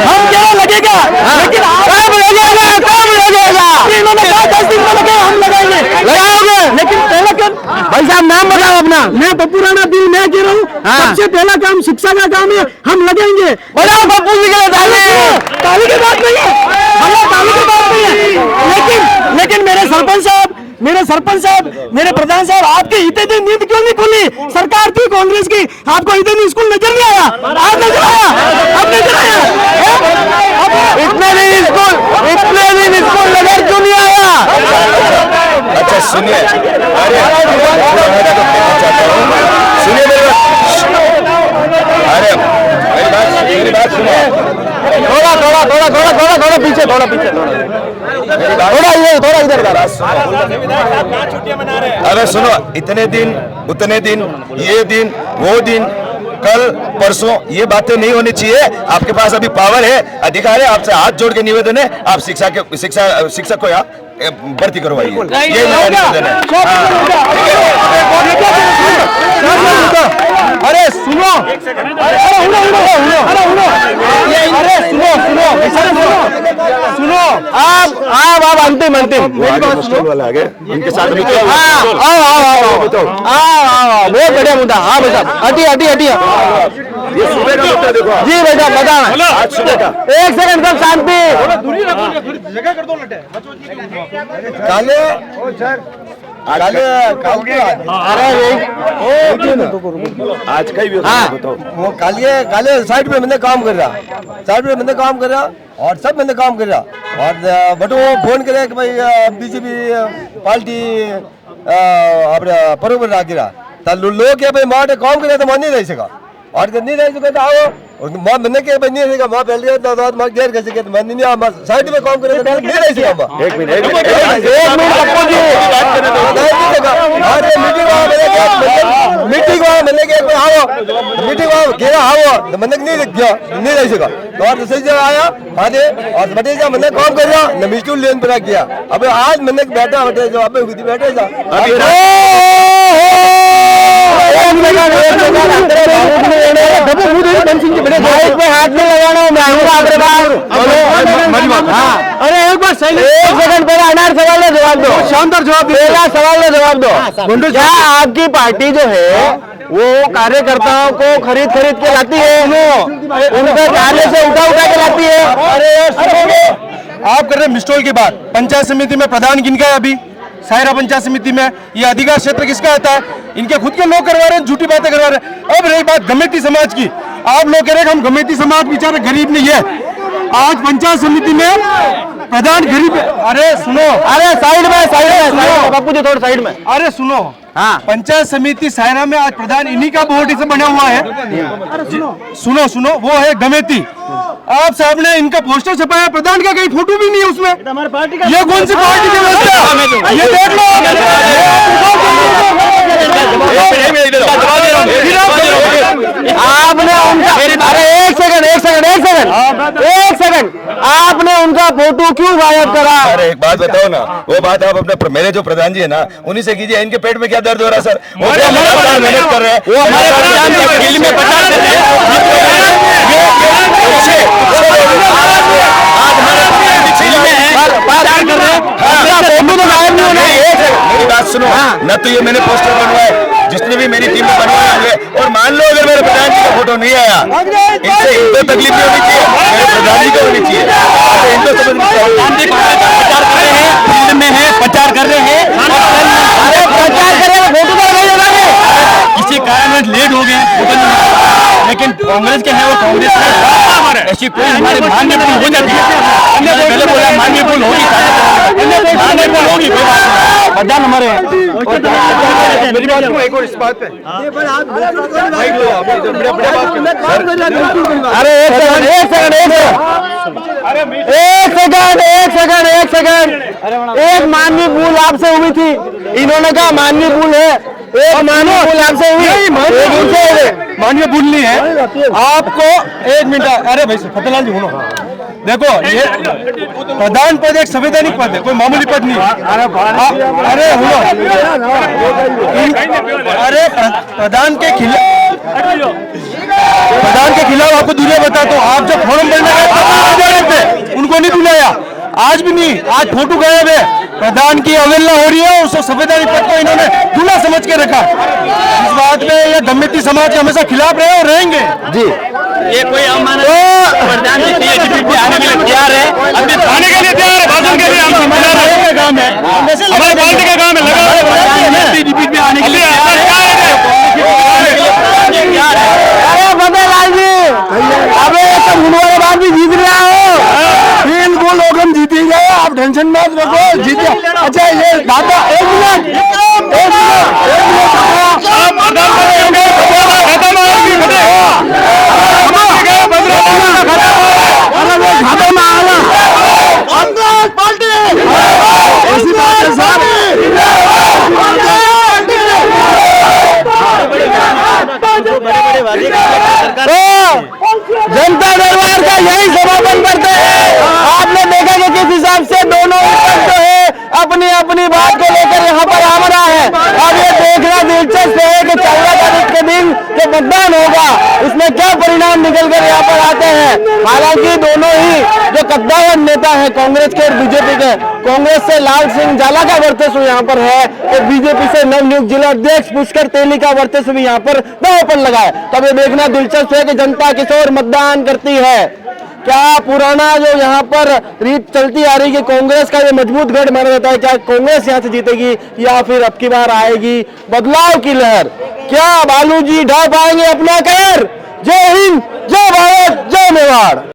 हम कह लगेगा, लेकिन कब लगेगा? इन्होंने कहा 10 दिन में लगे, हम लगाओगे, लेकिन पहले क्यों? भाई साहब नाम बताओ अपना। मैं पप्पू राणा दिल मैं कह रहा हूँ, सबसे पहला काम शिक्षा का काम है, हम लगेंगे। बताओ पप्पू जी के ताली की बात नहीं है, ताली की बात नहीं है, लेकिन मेरे सरपंच साहब, मेरे प्रधान साहब, आपके इतने दिन नींद क्यों नहीं खुली? सरकार थी कांग्रेस की, आपको इतने दिन स्कूल नजर नहीं आया? आज नजर आया, अब नजर आया। इतने दिन स्कूल नजर क्यों नहीं आया? अच्छा सुनिए, सुनिए मेरी बात सुनिए। थोड़ा पीछे, थोड़ा इधर। अरे सुनो, इतने दिन उतने दिन, ये दिन वो दिन, कल परसों, ये बातें नहीं होनी चाहिए। आपके पास अभी पावर है, अधिकार है, आपसे हाथ जोड़ के निवेदन है, आप शिक्षक को यहाँ भर्ती करवाइए। ये मेरा निवेदन है। अरे सुनो, सुनो, आप अंतिम वाला आगे उनके साथ में बहुत बढ़िया मुद्दा। हाँ भाई साहब, हटी ये सुबह का मुद्दा देखो। जी भाई साहब बताना, आज सुबह का। एक सेकंड सब शांति। आज का ही बताओ। वो काले साइड पे मैंने काम कर रहा, और सब मैंने काम कर रहा, और बट वो फोन करे कि भाई बीजेपी पार्टी अपने बरोबर राखी रहा, लोग भाई माटे काम करे तो मन नहीं रह सका, और नहीं रह सके तो आओ मां मैंने के बनी है मां पहले तो बात मां देर कैसे के मैं नहीं आ साइड में काम करे नहीं रही सी मां एक मिनट पप्पू जी अरे मीटिंग वाला मैंने के आओ मीटिंग वाला के आओ तो मैंने नहीं रही सका और सही जगह आया आधे और बटे जा मैंने काम कर रहा न मिस्टू लेन पर किया अब आज मैंने बैठा बैठे जो अबे हुई बैठे जा हाथ में लगाना अरे एक बार सही 1 सेकंड पहले अनार सवाल का जवाब दो शानदार जवाब दो पहला सवाल का जवाब दो क्या आपकी पार्टी जो है वो कार्यकर्ताओं को खरीद के लाती है उनका कार्य से उठा के लाती है अरे आप कर रहे हैं मिस्टोल की बात। पंचायत समिति में प्रधान किनका है अभी? सायरा पंचायत समिति में ये अधिकार क्षेत्र किसका आता है? इनके खुद के लोग करवा रहे हैं, झूठी बातें करवा रहे हैं। अब रही बात गमेती समाज की, आप लोग कह रहे हैं हम गमेती समाज बेचारे गरीब नहीं है। आज पंचायत समिति में प्रधान गरीब, अरे सुनो, अरे साइड में बापू जी थोड़ा साइड में, अरे सुनो, हाँ पंचायत समिति सायरा में आज प्रधान इन्हीं का बोर्ड से बना हुआ है। सुनो वो है गमेती। आप साहब ने इनका पोस्टर छपाया, प्रधान का कहीं फोटो भी नहीं है उसमें। हमारी पार्टी का, ये कौन सी पार्टी की व्यवस्था? ये देख लो। आपने उनका, अरे एक सेकंड, आपने उनका फोटो क्यों गायब करा? अरे एक बात बताओ ना, वो बात आप अपने मेरे जो प्रधान जी है ना उन्हीं से कीजिए। इनके पेट में क्या दर्द हो रहा है सर? वो मेहनत कर रहे हैं, वो हमारे प्रधान जी के दिल में बचा देते मेरी बात सुनो न, तो ये मैंने पोस्टर बनवाए, जिसने भी मेरी टीम में बनवाए होंगे, और मान लो अगर मेरे प्रधान जी का फोटो नहीं आया, इनसे इनको तकलीफ नहीं होनी चाहिए, मेरे प्रधान जी को होनी चाहिए। इनको फील्ड में है, प्रचार कर रहे हैं, फोटो किसी कारण लेट हो गए, लेकिन कांग्रेस के हैं वो कांग्रेस में ऐसी कोई हमारे मान्य भूल हो जाती है। पहले बोला मान्य भूल होगी, मान्य भूल होगी, कोई बात नहीं। प्रधान हमारे मेरी बात सुनो एक और इस बात पे, अरे एक सेकंड, एक मानवीय भूल आपसे हुई थी, इन्होंने कहा मानवीय भूल है, एक मानवीय भूल आपसे हुई, मानवीय भूल नहीं है आपको। एक मिनट, अरे भाई फतेहलाल जी सुनो, देखो ये प्रधान पद एक संवैधानिक पद है, कोई मामूली पद नहीं है। अरे सुनो, अरे प्रधान के खिलाफ आपको दूरिया बता तो आप जब फॉर्म भरने गए उनको नहीं बुलाया, आज भी नहीं, आज फोटो गायब है। प्रधान की अवहेलना हो रही है, उस संवैधानिक पद को इन्होंने दूल्हा समझ के रखा। इस बात में ये गम्मेती समाज के हमेशा खिलाफ रहे और रहेंगे जी। ये कोई प्रधान जी टीडीपी आने के लिए तैयार है, अभी आने के लिए तैयार है, भाषण के लिए हम तैयार है, काम है हमारी पार्टी का काम है, लगा टीडीपी में आने के लिए तैयार है। अरे फतेहलाल जी, अबे तो मुनवारे बात भी जीत रहा हो, बिल्कुल लोग हम जीत ही गए, आप टेंशन मत रखो, जीत। अच्छा ये दादा एक मिनट ऐसी बात है सर, जनता दरबार का यही समापन करते हैं। आपने देखा कि किस हिसाब से दोनों जो है अपनी अपनी बात को लेकर यहाँ पर आ रहा है। अब ये देखना दिलचस्प है कि 14 तारीख के दिन जो मतदान होगा उसमें क्या परिणाम निकल कर यहाँ पर आते हैं। हालांकि दोनों ही जो कद्दावर नेता है कांग्रेस के और बीजेपी के, कांग्रेस से लाल सिंह जाला का वर्चस्व यहाँ पर है और बीजेपी से नवनियुक्त जिला अध्यक्ष पुष्कर तेली का वर्चस्व भी यहाँ पर दांव पर लगा है। तब ये देखना दिलचस्प है कि जनता किस ओर मतदान करती है। क्या पुराना जो यहाँ पर रीत चलती आ रही है कि कांग्रेस का ये मजबूत गढ़ माना जाता है, क्या कांग्रेस यहाँ से जीतेगी या फिर अब की बार आएगी बदलाव की लहर? क्या बालू जी ढा पाएंगे अपना कहर? जय हिंद, जय भारत, जय मेवाड़।